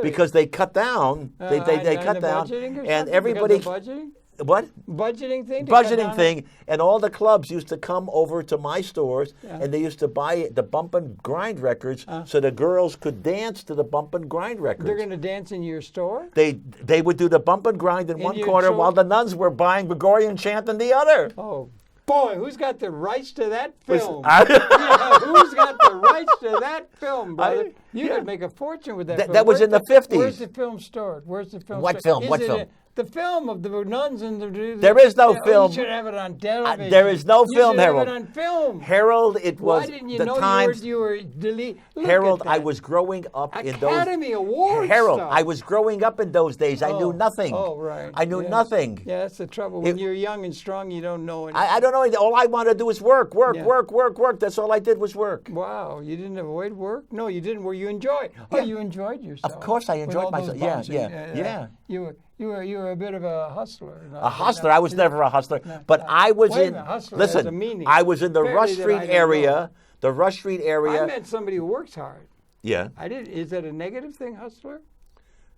because they cut down. They cut down and everybody. What? Budgeting thing? Budgeting thing. And all the clubs used to come over to my stores and they used to buy the bump and grind records so the girls could dance to the bump and grind records. They're going to dance in your store? They would do the bump and grind in one corner while the nuns were buying Gregorian chant in the other. Oh, boy, who's got the rights to that film? Who's got the rights to that film, brother? You could make a fortune with that film. That was in the 50s. Where's the film stored? Where's the film What stored? film? What film? The film of the nuns and the... There is no film. You should have it on television. There is no film, You Harold. should have it on film. Harold, it was Why didn't you the know times. you were delete? Harold, I was growing up in those... Academy Awards Harold, stuff. I was growing up in those days. I knew nothing. Oh, right. I knew nothing. Yeah, that's the trouble. When you're young and strong, you don't know anything. I don't know anything. All I wanted to do was work. That's all I did was work. Wow, you didn't avoid work? No, you didn't. Were you enjoyed? Oh, you enjoyed yourself. Of course I enjoyed myself. Yeah. You were a bit of a hustler. A hustler? I was never a hustler. But I was in... Listen, I was in the Rush Street area. The Rush Street area. I meant somebody who works hard. Yeah. Is that a negative thing, hustler?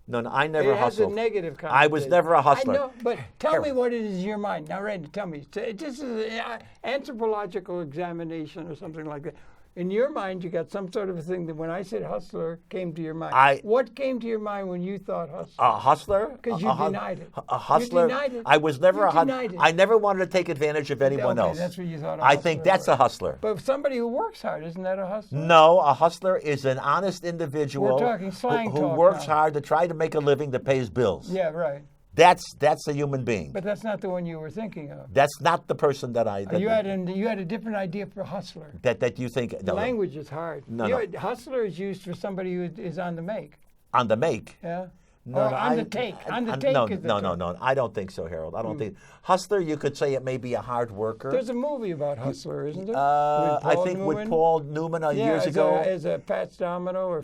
No, I never hustled. It has a negative connotation. I was never a hustler. I know, but tell me what it is in your mind. Now, Randy, tell me. This is an anthropological examination or something like that. In your mind, you got some sort of a thing that when I said hustler came to your mind. What came to your mind when you thought hustler? A hustler? Because you denied it. A hustler? You denied it. I was never a hustler. I never wanted to take advantage of anyone else. That's what you thought. I think that's a hustler. But somebody who works hard, isn't that a hustler? No, a hustler is an honest individual who works hard to try to make a living that pays bills. Yeah, right. That's a human being. But that's not the one you were thinking of. That's not the person that I... You had a different idea for hustler. That you think... The language is hard. No. Hustler is used for somebody who is on the make. On the make? Yeah. No, on the take. On the take is the term. No. I don't think so, Harold. I don't think... Hustler, you could say it may be a hard worker. There's a movie about hustler, isn't there? I think with Paul Newman years ago. As a Fats Domino, or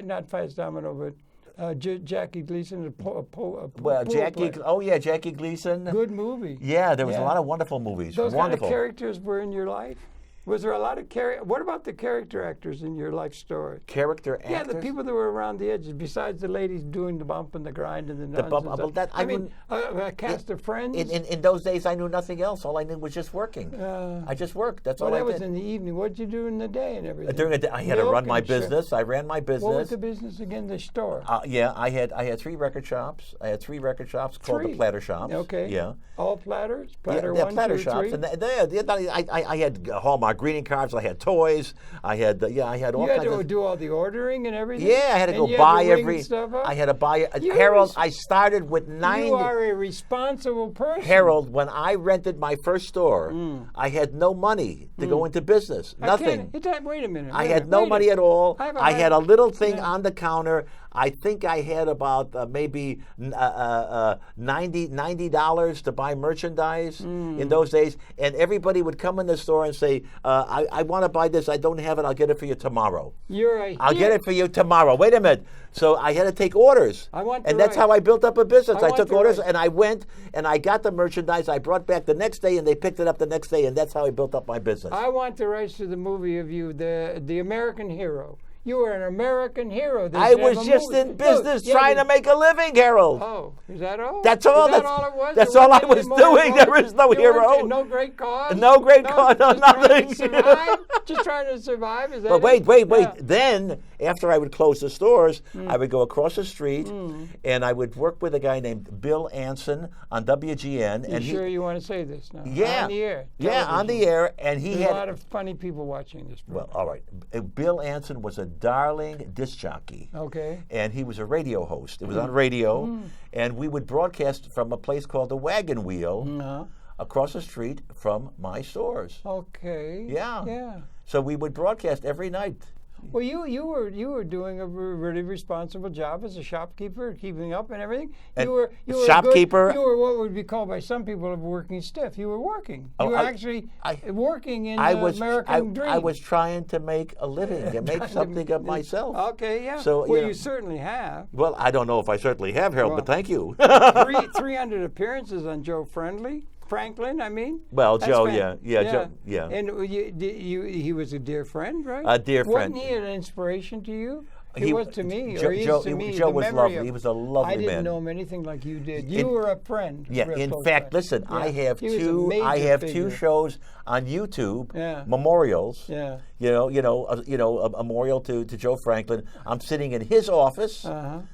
not Fats Domino, but... Jackie Gleason, Jackie Gleason. Good movie. Yeah, there was a lot of wonderful movies. Those wonderful. kind of characters were in your life? Was there a lot of what about the character actors in your life story? Character actors? Yeah, the people that were around the edges, besides the ladies doing the bump and the grind and the nuns. A cast of friends? In those days, I knew nothing else. All I knew was just working. I just worked. That's all I did. That was in the evening. What did you do in the day and everything? During the day, I had to run my business. I ran my business. What was the business again? The store? I had 3 record shops. I had 3 record shops called the Platter Shops. Okay. Yeah. All platters? Platter 1, Platter 2, shops. 3? And I had Hallmark greeting cards. I had toys. I had all kinds of... You had to do all the ordering and everything? Yeah, I had to go buy every... I had to buy... Harold, I started with 90... You are a responsible person. Harold, when I rented my first store, I had no money to go into business. Nothing. Wait a minute. I had no money at all. I had a little thing on the counter. I think I had about maybe $90 to buy merchandise in those days. And everybody would come in the store and say, I want to buy this. I don't have it. I'll get it for you tomorrow. I'll get it for you tomorrow. Wait a minute. So I had to take orders. And that's how I built up a business. I took orders and I went and I got the merchandise. I brought back the next day and they picked it up the next day. And that's how I built up my business. I want the rights to the movie of you, the American Hero. You were an American hero. I was just in business trying to make a living, Harold. Oh, is that all? That's all. Is that all it was? That's all I was doing. There is no hero. No great cause? No great cause, no nothing. Just trying to survive? Is that But wait. Yeah. Then, after I would close the stores, I would go across the street and I would work with a guy named Bill Anson on WGN. You sure you want to say this now? Yeah. On the air? Yeah, on the air. And he had a lot of funny people watching this program. Well, all right. Bill Anson was a darling disc jockey. Okay. And he was a radio host. It was on radio. And we would broadcast from a place called the Wagon Wheel across the street from my stores. Okay. Yeah. Yeah. So we would broadcast every night. Well, you were doing a really responsible job as a shopkeeper, keeping up and everything. You were shopkeeper. You were what would be called by some people a working stiff. You were working. You were actually working in American dream. I was trying to make a living and make something of myself. Okay, yeah. So, you certainly have. Well, I don't know if I certainly have, Harold, but thank you. 300 appearances on Joe Franklin, I mean. Well, Joe, Joe, yeah. And he was a dear friend, right? A dear friend. Wasn't he an inspiration to you? He was to me, or he is to me. Joe was lovely. He was a lovely man. I didn't know him anything like you did. You were a friend. Yeah. In fact, listen, I have two shows on YouTube. Yeah. Memorials. Yeah. A memorial to Joe Franklin. I'm sitting in his office.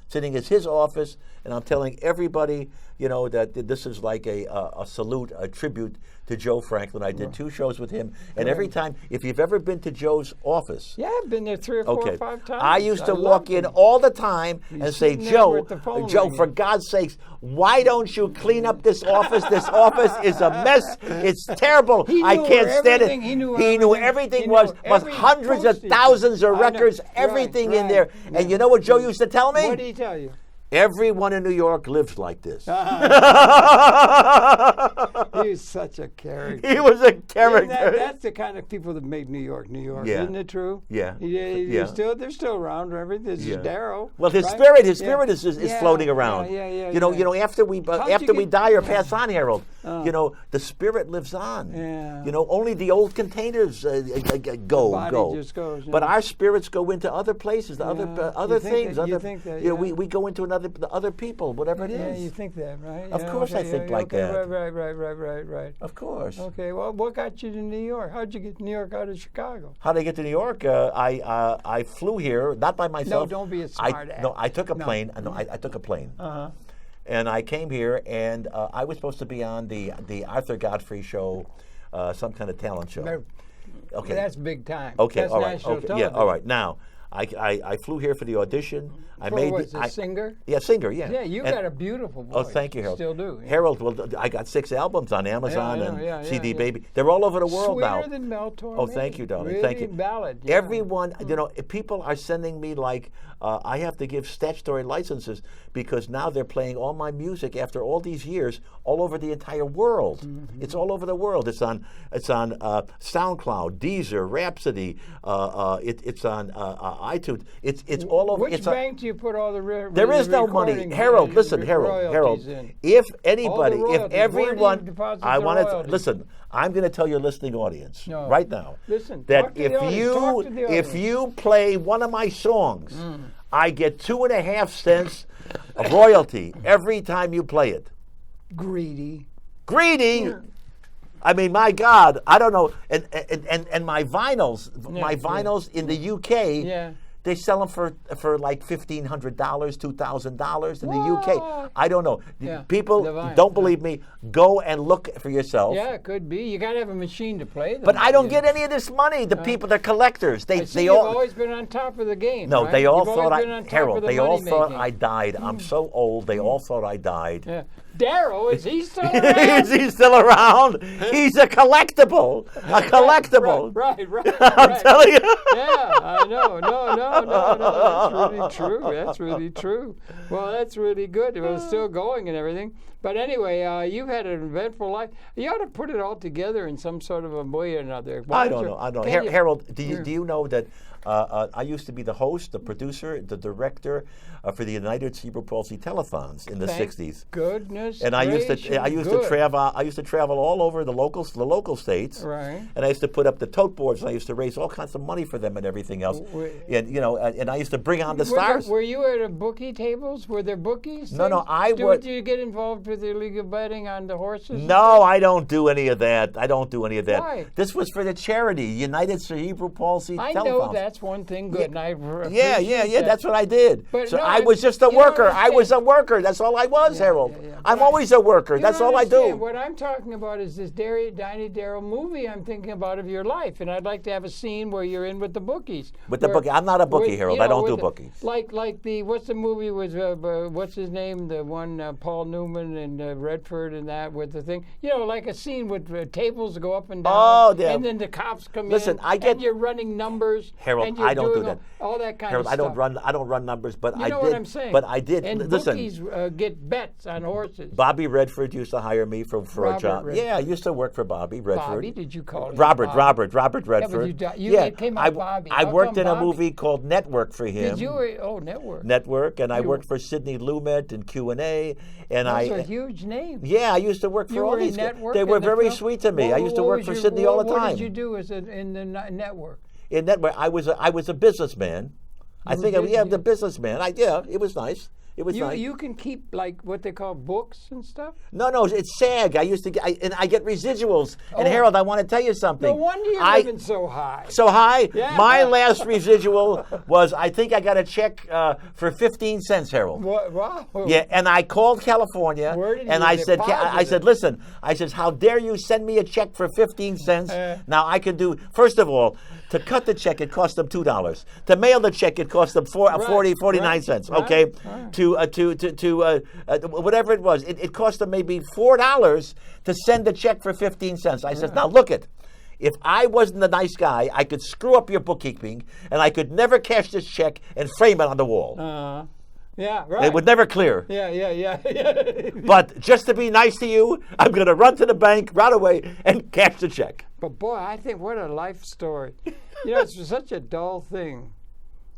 Sitting in his office, and I'm telling everybody, that this is like a salute, a tribute to Joe Franklin. I did 2 shows with him, and every time, if you've ever been to Joe's office, I've been there 3 or 4 or 5 times. I used to walk in all the time and say, Joe, for God's sakes, why don't you clean up this office? This office is a mess. It's terrible. I can't stand it. He knew everything was hundreds of thousands of records, everything in there. And you know what Joe used to tell me? What did he tell you? Everyone in New York lives like this. He was such a character. He was a character. That's the kind of people that make New York, isn't it true? Yeah. They're still around. Remember, this is Darrow. Well, his spirit is floating around. After we die or pass on, Harold, the spirit lives on. Yeah. Only the old containers go. Just goes, but our spirits go into other places, other things. We go into other people, whatever it is. Yeah, you think that, right? Of course I think like that. Right. Of course. Okay, well, what got you to New York? How'd you get to New York out of Chicago? How did I get to New York? I flew here, not by myself. No, don't be a smart ass. No, I took a plane. I took a plane. And I came here, and I was supposed to be on the Arthur Godfrey show, some kind of talent show. No. Okay. That's big time. Okay, that's all right. national Okay. television. Yeah, all right. Now, I flew here for the audition. Singer? Yeah, singer, yeah. Yeah, you got a beautiful voice. Oh, thank you, Harold. Still do. Yeah. Harold, well, I got 6 albums on Amazon and CD Baby. They're all over the world Sweeter now. Than Mel Torme. Oh, thank you, darling. Really thank you. Ballad. Yeah. Everyone, people are sending me I have to give statutory licenses because now they're playing all my music after all these years all over the entire world. Mm-hmm. It's all over the world. It's on SoundCloud, Deezer, Rhapsody. It's on iTunes. It's all over. Which bank do you put all the there is no money. Harold, listen, Harold. If anybody, if everyone, I want to listen. I'm going to tell your listening audience right now that if you play one of my songs, I get 2.5 cents of royalty every time you play it. Greedy. Yeah. I mean, my God, I don't know. And my vinyls in the UK. They sell them for like $1,500, $2,000 in the UK. I don't know. People don't believe me. Go and look for yourself. Yeah, it could be. You got to have a machine to play them. But I don't get any of this money. The people, they're collectors. You've always been on top of the game. No, right? they all You've thought Harold. They all thought I died. I'm so old. They all thought I died. Yeah. Darrow, is he still around? Is he still around? He's a collectible. A collectible. Right. I'm telling you. Yeah, I know. No. That's really true. That's really true. Well, that's really good. It was still going and everything. But anyway, you've had an eventful life. You ought to put it all together in some sort of a way or another. I don't know. Harold, do you know that I used to be the host, the producer, the director for the United Cerebral Palsy telethons in the '60s. Goodness. And I used to travel. I used to travel all over the local states. Right. And I used to put up the tote boards, and I used to raise all kinds of money for them and everything else. And I used to bring on the stars. Were you at a bookie tables? Were there bookies? No. Did you get involved with illegal betting on the horses? No, I don't do any of that. Why? This was for the charity, United Cerebral Palsy telethons. I know that's one thing good, and I appreciate that's what I did. But so I was just a worker. I was a worker. That's all I was, Harold. I'm always a worker. That's all I do. What I'm talking about is this Diney Darrow movie I'm thinking about of your life, and I'd like to have a scene where you're in with the bookies. With the bookie, I'm not a bookie, Harold. I don't do bookies. Like what's the movie with what's his name? The one Paul Newman and Redford and that with the thing. Like a scene with tables go up and down. Oh, yeah. And then the cops come Listen, in. And you're running numbers. Harold. Harold, I don't do that. All that kind Harold, of stuff. I don't run numbers, but you I know did. What I'm saying. But I did. And listen, bookies get bets on horses. Bobby Redford used to hire me for a job. Redford. Yeah, I used to work for Bobby Redford. Bobby, did you call him? Robert Yeah, Redford. but you came out Bobby. I How worked come in a Bobby? movie called Network for him. Did you? Oh, Network. Network, and I worked for Sidney Lumet and Q&A, and Those are huge names. Yeah, I used to work for You all were in these guys. Network They were in the very film? sweet to me. I used to work for Sidney all the time. What did you do in the Network? In Network, I was a businessman. I think the businessman. It was nice. It was nice. You can keep like what they call books and stuff. No, it's SAG. I used to get, and I get residuals. And Harold, I want to tell you something. No wonder you're living so high. So high? Yeah. My last residual was, I think I got a check for 15 cents, Harold. What? Wow. Yeah, and I called California, and I said, listen, how dare you send me a check for 15 cents? Now I can do, first of all, to cut the check, it cost them $2. To mail the check, it cost them 49 cents. Right. Okay, Right. To whatever it was, it cost them maybe $4 to send the check for 15 cents. I said, now look it. If I wasn't a nice guy, I could screw up your bookkeeping, and I could never cash this check and frame it on the wall. Yeah, right. It would never clear. Yeah. But just to be nice to you, I'm going to run to the bank right away and cash the check. But boy, I think what a life story. It's such a dull thing.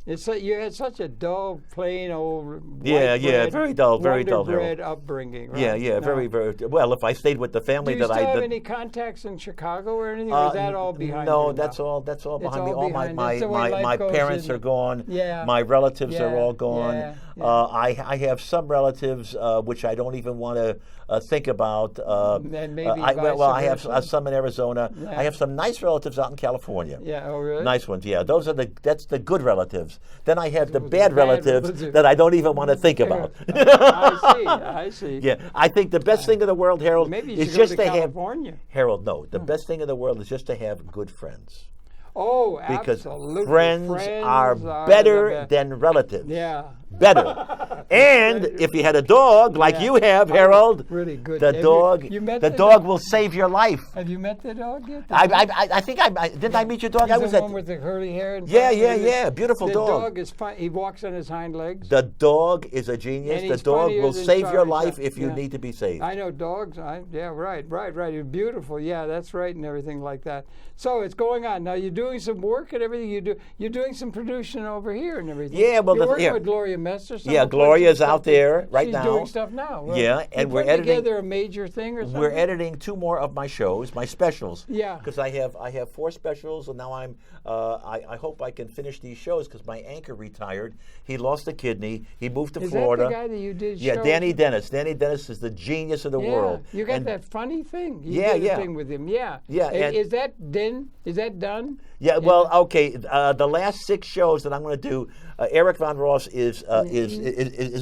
You had such a dull, plain old very dull, bread upbringing, right? Yeah, very, very. Well, if I stayed with the family Do you that still I have did, any contacts in Chicago or anything? Or is that all behind you? No, now? that's all behind me. all All behind. That's the way my life goes, parents isn't are it? gone. Yeah. My relatives are all gone. Yeah. I have some relatives which I don't even want to think about. And maybe I have versa. some in Arizona. Yeah. I have some nice relatives out in California. Yeah. Oh, really? Nice ones, yeah. That's the good relatives. Then I have the bad relatives that I don't even want to think about. I see. Yeah, I think the best thing in the world, Harold, Maybe you is should just go to to California. have. Harold, no. The best thing in the world is just to have good friends. Oh, Because absolutely. friends are better than relatives. Yeah. Better. And if you had a dog like you have, Harold, really good. the dog, you met the the dog dog? will save your life. Have you met the dog yet? I think didn't I meet your dog? He's I was the at. one with the curly hair. And Yeah. Beautiful the dog. dog is fine. He walks on his hind legs. The dog is a genius. And The he's dog funnier will than save your Charlie life Chaplin. if you Yeah. need to be saved. I know dogs. Right. You're beautiful. Yeah, that's right, and everything like that. So it's going on now. You're doing some work and everything. You're doing some producing over here and everything. Yeah, well, you're working with Gloria Messer. Yeah, Gloria's out there right now. She's doing stuff now. Well, yeah, and we're editing editing together a major thing or something. We're editing 2 more of my shows, my specials. Yeah. Because I have 4 specials, and now I hope I can finish these shows because my anchor retired. He lost a kidney. He moved to Florida. Is that the guy that you did? Yeah, shows? Danny Dennis. Danny Dennis is the genius of the world. You got And that funny thing. You Yeah, did a yeah. thing with him. Yeah. Yeah, and- Is that done? Yeah, well, okay. The last 6 shows that I'm going to do, Eric Von Ross is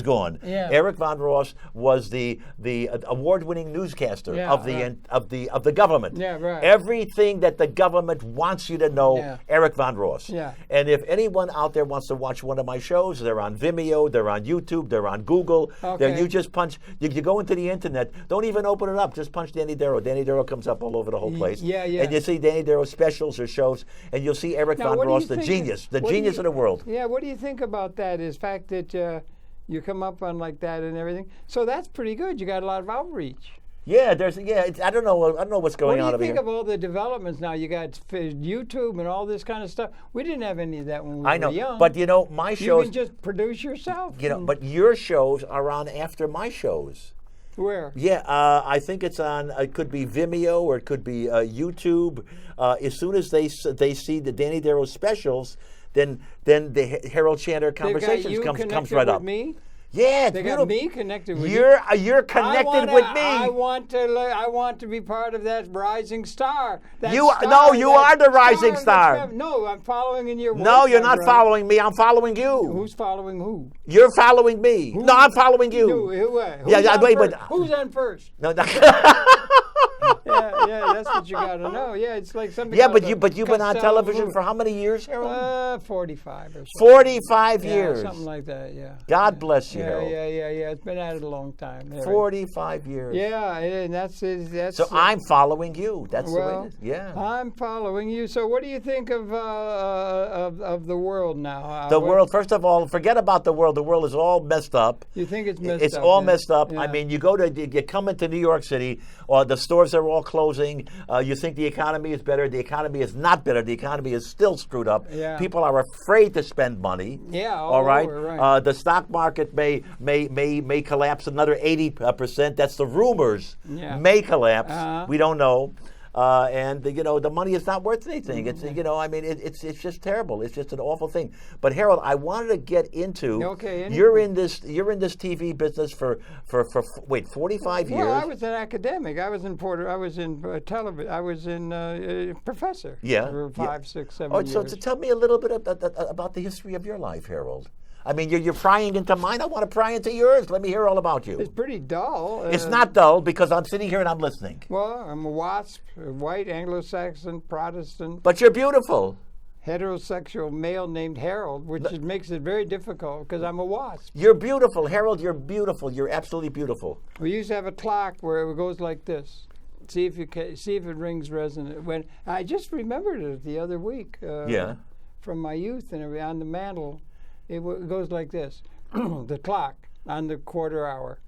gone. Yeah. Eric Von Ross was the award-winning newscaster Yeah, of the government. Yeah, right. Everything that the government wants you to know, Yeah. Eric Von Ross. Yeah. And if anyone out there wants to watch one of my shows, they're on Vimeo, they're on YouTube, they're on Google. Okay. You just punch. You go into the internet. Don't even open it up. Just punch Danny Darrow. Danny Darrow comes up all over the whole place. Yeah. And you see Danny Darrow specials or shows, and you'll see Eric Now, Von what do Ross, you the think- genius, what do genius you- of the world. Yeah, what do you think about that? Is fact that you come up on like that and everything. So that's pretty good. You got a lot of outreach. Yeah, I don't know what's going on What do over you think here. of all the developments now? You got YouTube and all this kind of stuff. We didn't have any of that when we I know, were young. but my you shows, can just produce yourself. but your shows are on after my shows. Where? Yeah, I think it's on. It could be Vimeo or it could be YouTube. As soon as they see the Danny Darrow specials, then the Harold Chanter Conversations comes right with up. Me? Yeah, it's They beautiful. got me connected with You're connected with me. I want to be part of that rising star. You are the rising star. No, I'm following in your. No, you're not brother. following me. I'm following you. Who's following who? You're following me. No, I'm following you. Who's Yeah, on wait, first? but Who's on first? no. Yeah. Yeah, that's what you got to know. Yeah, it's like something. Yeah, but you've been on television for how many years, Harold? 45 or so. 45 years. Something like that. Yeah. God bless you, Harold. Yeah. It's been at it a long time. 45 years. Yeah, and that's. So I'm following you. That's the way it is. Yeah. I'm following you. So what do you think of the world now? The world. First of all, forget about the world. The world is all messed up. You think it's messed up? It's all messed up. Yeah. I mean, you come into New York City, or the stores are all closing. You think the economy is better. The economy is not better. The economy is still screwed up. Yeah. People are afraid to spend money. Yeah. All right. Right. The stock market may collapse another 80%. That's the rumors. Yeah. May collapse. Uh-huh. We don't know. And the money is not worth anything. It's it's just terrible. It's just an awful thing. But Harold, I wanted to get into. You're in this TV business for 45 years. Well, I was an academic. I was in television. I was in professor. Yeah. For 5, 6, 7 years. So tell me a little bit about the history of your life, Harold. I mean, you're prying into mine. I want to pry into yours. Let me hear all about you. It's pretty dull. It's not dull because I'm sitting here and I'm listening. Well, I'm a WASP, a white Anglo-Saxon Protestant. But you're beautiful. Heterosexual male named Harold, which makes it very difficult because I'm a WASP. You're beautiful, Harold. You're beautiful. You're absolutely beautiful. We used to have a clock where it goes like this. See if it rings resonant. When I just remembered it the other week. From my youth and on the mantle. It goes like this. The clock on the quarter hour.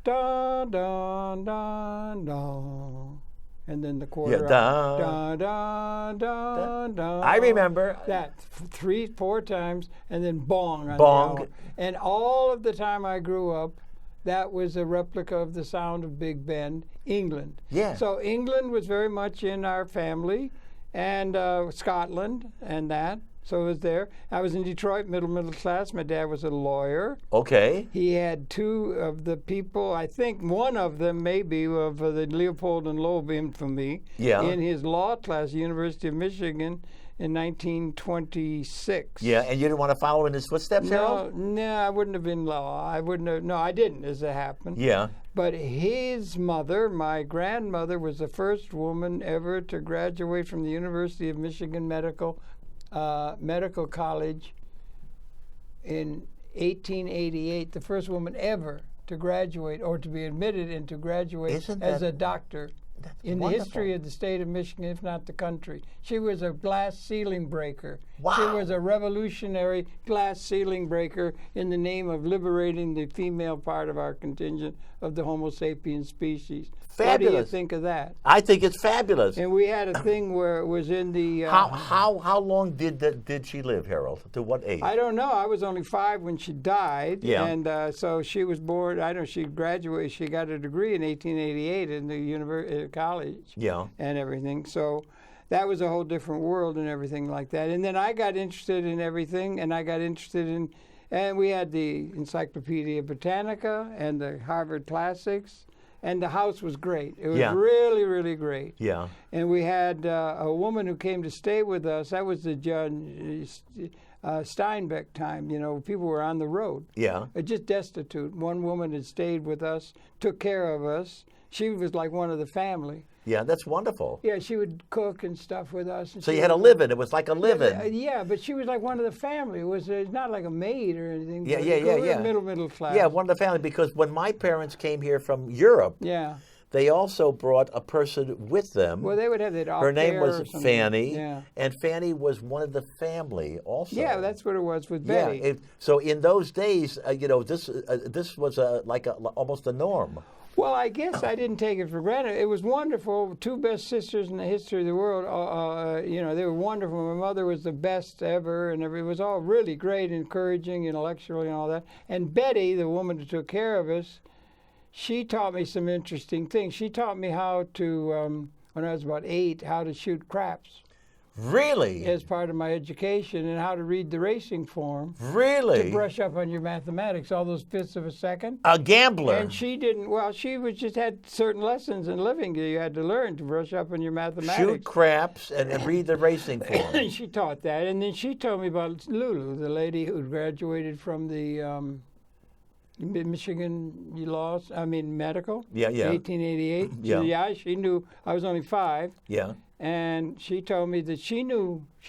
Dun, dun, dun, dun. And then the quarter hour. Dun, dun, dun, dun. I remember. That 3, 4 times, and then bong on bong. the hour. And all of the time I grew up, that was a replica of the sound of Big Ben, England. Yeah. So England was very much in our family, and Scotland and that. So it was there. I was in Detroit, middle class. My dad was a lawyer. Okay. He had 2 of the people, I think one of them maybe of the Leopold and Loeb infamy, in his law class, University of Michigan, in 1926. Yeah, and you didn't want to follow in his footsteps, Harold? No, I wouldn't have been law. I wouldn't have. No, I didn't, as it happened. Yeah. But his mother, my grandmother, was the first woman ever to graduate from the University of Michigan Medical College in 1888, the first woman ever to graduate or to be admitted and to graduate as a doctor in the history of the state of Michigan, if not the country. She was a glass ceiling breaker. Wow. She was a revolutionary glass ceiling breaker in the name of liberating the female part of our contingent of the Homo sapiens species. Fabulous. What do you think of that? I think it's fabulous. And we had a thing where it was in the... How long did she live, Harold? To what age? I don't know. I was only 5 when she died. Yeah. And so she was born, she graduated, she got a degree in 1888 in the college. Yeah. And everything. So that was a whole different world and everything like that. And then I got interested in everything, and I got interested in... And we had the Encyclopedia Britannica and the Harvard Classics. And the house was great. It was really, really great. Yeah. And we had a woman who came to stay with us. That was the John Steinbeck time. You know, people were on the road. Yeah. Just destitute. One woman had stayed with us, took care of us. She was like one of the family. Yeah, that's wonderful. Yeah, she would cook and stuff with us. So you had a live-in. It was like a live-in. Yeah, but she was like one of the family. It was not like a maid or anything. Yeah. Middle class. Yeah, one of the family, because when my parents came here from Europe, they also brought a person with them. Well, they would have that. Her name was Fanny, and Fanny was one of the family also. Yeah, that's what it was with Betty. Yeah, so in those days, this was almost a norm. Well, I guess I didn't take it for granted. It was wonderful. 2 best sisters in the history of the world. They were wonderful. My mother was the best ever, and it was all really great, encouraging, intellectually, and all that. And Betty, the woman who took care of us, she taught me some interesting things. She taught me how to, when I was about 8, how to shoot craps. Really? As part of my education, and how to read the racing form. Really? To brush up on your mathematics, all those fifths of a second. A gambler. And she didn't, she just had certain lessons in living that you had to learn to brush up on your mathematics. Shoot craps and read the racing form. She taught that. And then she told me about Lulu, the lady who graduated from the Michigan medical. Yeah, yeah. 1888. Yeah. She knew. I was only 5. Yeah. And she told me that she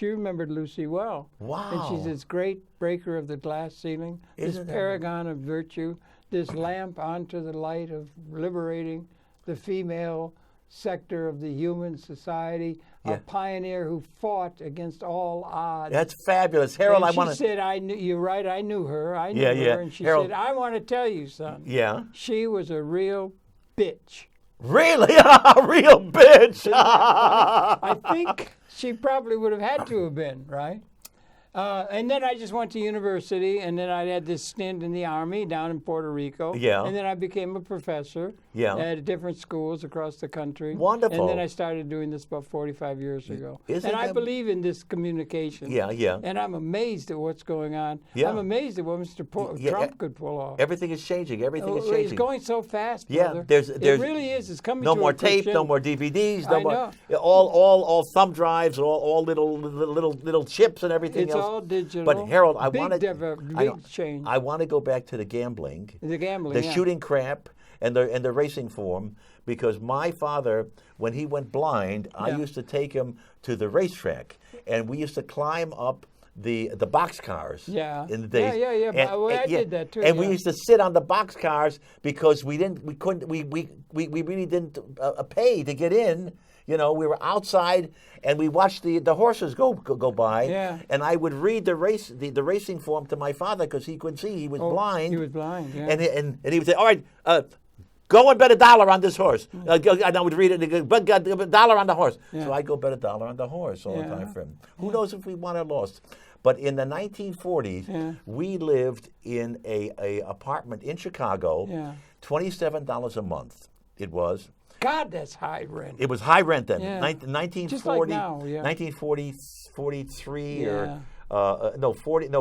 remembered Lucy well. Wow. And she's this great breaker of the glass ceiling, this paragon of virtue, this lamp onto the light of liberating the female sector of the human society, a pioneer who fought against all odds. That's fabulous. Harold, and she said, you're right, I knew her. I knew her. And she Harold, said, I want to tell you, son. Yeah. She was a real bitch. Really? A real bitch. I think she probably would have had to have been, right? And then I just went to university, and then I had this stint in the Army down in Puerto Rico. Yeah. And then I became a professor at different schools across the country. Wonderful. And then I started doing this about 45 years ago. I believe in this communication. Yeah, yeah. And I'm amazed at what's going on. Yeah. I'm amazed at what Mr. Trump could pull off. Everything is changing. Everything is changing. It's going so fast, brother. Yeah, it really is. It's coming no to more a tape, crescendo. no more DVDs, no more. All thumb drives, all little chips and everything else. It's all digital. But Harold, I big want change. I want to go back to the gambling, the shooting crap, and the racing form, because my father, when he went blind, I used to take him to the racetrack, and we used to climb up the boxcars. Yeah. In the days. Yeah. I did that too. And we used to sit on the boxcars because we really didn't pay to get in. You know, we were outside and we watched the horses go by. Yeah. And I would read the racing form to my father because he couldn't see. He was blind. He was blind. Yeah. And he would say, "All right, go and bet $1 on this horse." And I would read it and go, "Bet $1 on the horse." Yeah. So I go bet $1 on the horse all the time for him. Who knows if we won or lost? But in the 1940s, we lived in a apartment in Chicago, $27 a month. It was. God, that's high rent. It was high rent then. Yeah. 1940, just like now, 1943 or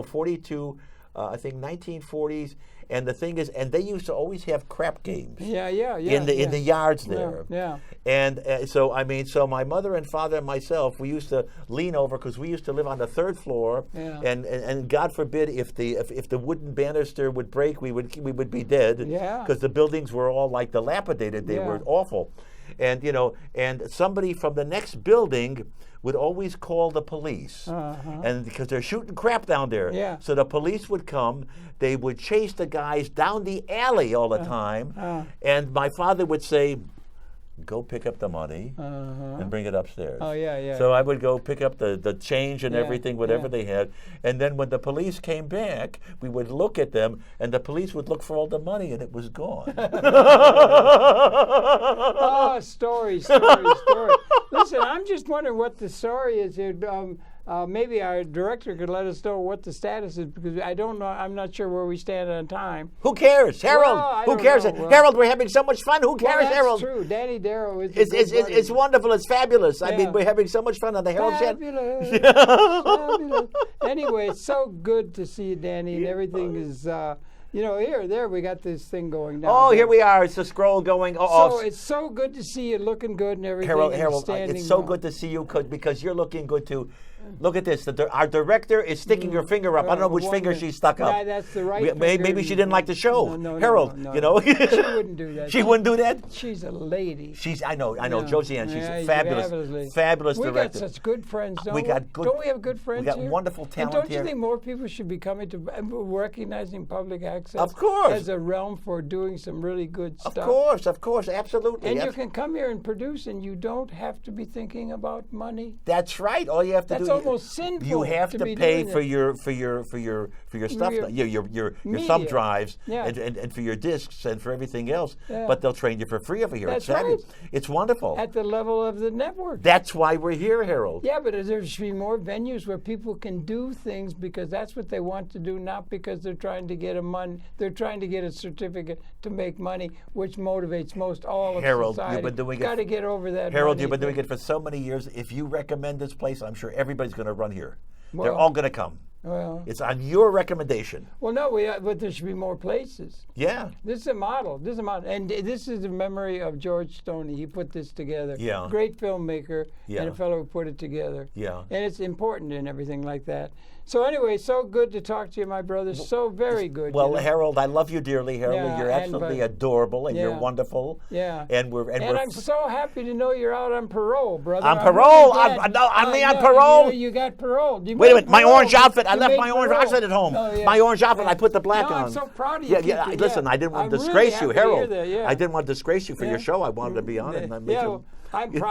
42. I think 1940s. And the thing is, and they used to always have crap games. In the yards there. Yeah. And so my mother and father and myself, we used to lean over because we used to live on the 3rd floor. Yeah. And God forbid if the wooden banister would break, we would be dead. Yeah. Because the buildings were all like dilapidated. They were awful. And and somebody from the next building would always call the police, and because they're shooting crap down there. Yeah. So the police would come. They would chase the guys down the alley all the time, and my father would say, "Go pick up the money and bring it upstairs." Oh, yeah. So I would go pick up the change and everything, whatever they had. And then when the police came back, we would look at them, and the police would look for all the money, and it was gone. Oh, story. Listen, I'm just wondering what the story is here. Maybe our director could let us know what the status is, because I don't know. I'm not sure where we stand on time. Who cares, Harold? Who cares? Harold, we're having so much fun. Who cares, Harold? That's true. Danny Darrow is. It's wonderful. It's fabulous. I mean, we're having so much fun on the Harold Chat. Fabulous. Anyway, it's so good to see you, Danny, and everything is. There we got this thing going down. Oh, here we are. It's a scroll going. So it's so good to see you looking good and everything. Harold, it's so good to see you because you're looking good too. Look at this. Our director is sticking her finger up. I don't know which finger she stuck up. Yeah, that's the right finger. Maybe she didn't like the show. No, Harold, no. you know. She wouldn't do that. She wouldn't do that? She's a lady. I know. Josie-Ann, she's a fabulous We director. got such good friends, don't we? Don't we have good friends here? We got wonderful talent here. And don't here. you think more people should be coming to recognizing public access? Of course. As a realm for doing some really good stuff. Of course, absolutely. And you can come here and produce, and you don't have to be thinking about money. That's right. All you have to do. That's almost sinful. You have to pay for your stuff, your thumb drives, and for your discs and for everything else. Yeah. But they'll train you for free over here. That's it's right. It's wonderful. At the level of the network. That's why we're here, Harold. Yeah, but there should be more venues where people can do things because that's what they want to do, not because they're trying to get They're trying to get a certificate to make money, which motivates most all of society. You've been doing Got to get over that. Harold, you've been doing it for so many years. If you recommend this place, I'm sure everybody's going to run here. They're all going to come. Well, It's on your recommendation. well, no, but there should be more places. Yeah. This is a model. This is a model, and this is the memory of George Stoney. He put this together. Yeah. Great filmmaker Yeah. and a fellow who put it together. Yeah. And it's important and everything like that. So anyway, so good to talk to you, my brother. So very good. Well, you know? Harold, I love you dearly, Harold. Yeah, You're and absolutely but- adorable, and you're Yeah. wonderful. Yeah. And I'm so happy to know you're out on parole, brother. On I'm really parole? glad. On No, parole? You got paroled. You Wait a made minute, my parole. orange outfit. I You left made my orange parole. outfit at home. Oh, yeah. My orange outfit, I put the black No, on. I'm so proud of you. Yeah. Keith. Listen, I didn't want to I'm really disgrace you, happy to hear Harold. that, yeah. I didn't want to disgrace you for your Yeah. show. I wanted to be on it. And make Yeah, you- well,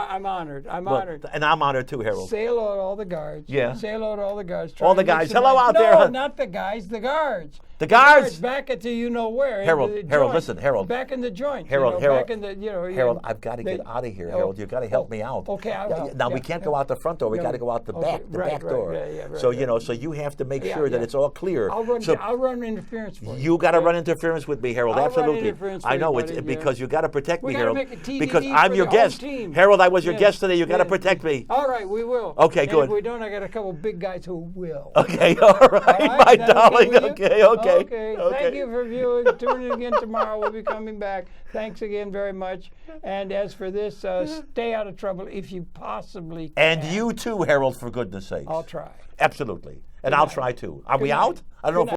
I'm honored. I'm well, honored. and I'm honored too, Harold. Say hello to all the guards. Yeah. Say hello to all the guards. All the Try to guys. make some Hello nice- out there. No, not the guys. The guards. The guards? Back into you know where. Harold, into the Harold, joint. listen, Harold. Back in the joint. Harold, you know, Harold. Back in the, you know. Harold, I've got to get out of here, Harold. You've got to help me out. Okay, I will. Now, we Yeah, can't yeah. go out the front door. We Yeah, got to go out the back, the right, back right, door. yeah, right, So, right. so you have to make Yeah, sure that yeah. it's all clear. I'll run interference for you. You got to run interference with me, Harold. I'll run Absolutely. interference for I know you, it's buddy, because you got to protect We me, gotta Harold. make a TVD Because for I'm the your whole guest, team. Harold. I was your Yeah, guest today. You got to yeah. protect me. All right, we will. Okay, And good. if we don't, I got a couple big guys who will. Okay, all right, All right, my is that darling. with you? Okay. Thank you for viewing. Tune in again tomorrow. We'll be coming back. Thanks again very much. And as for this, stay out of trouble if you possibly can. And you too, Harold, for goodness sakes. I'll try. Absolutely. And I'll try too. Are we night. out? I don't know if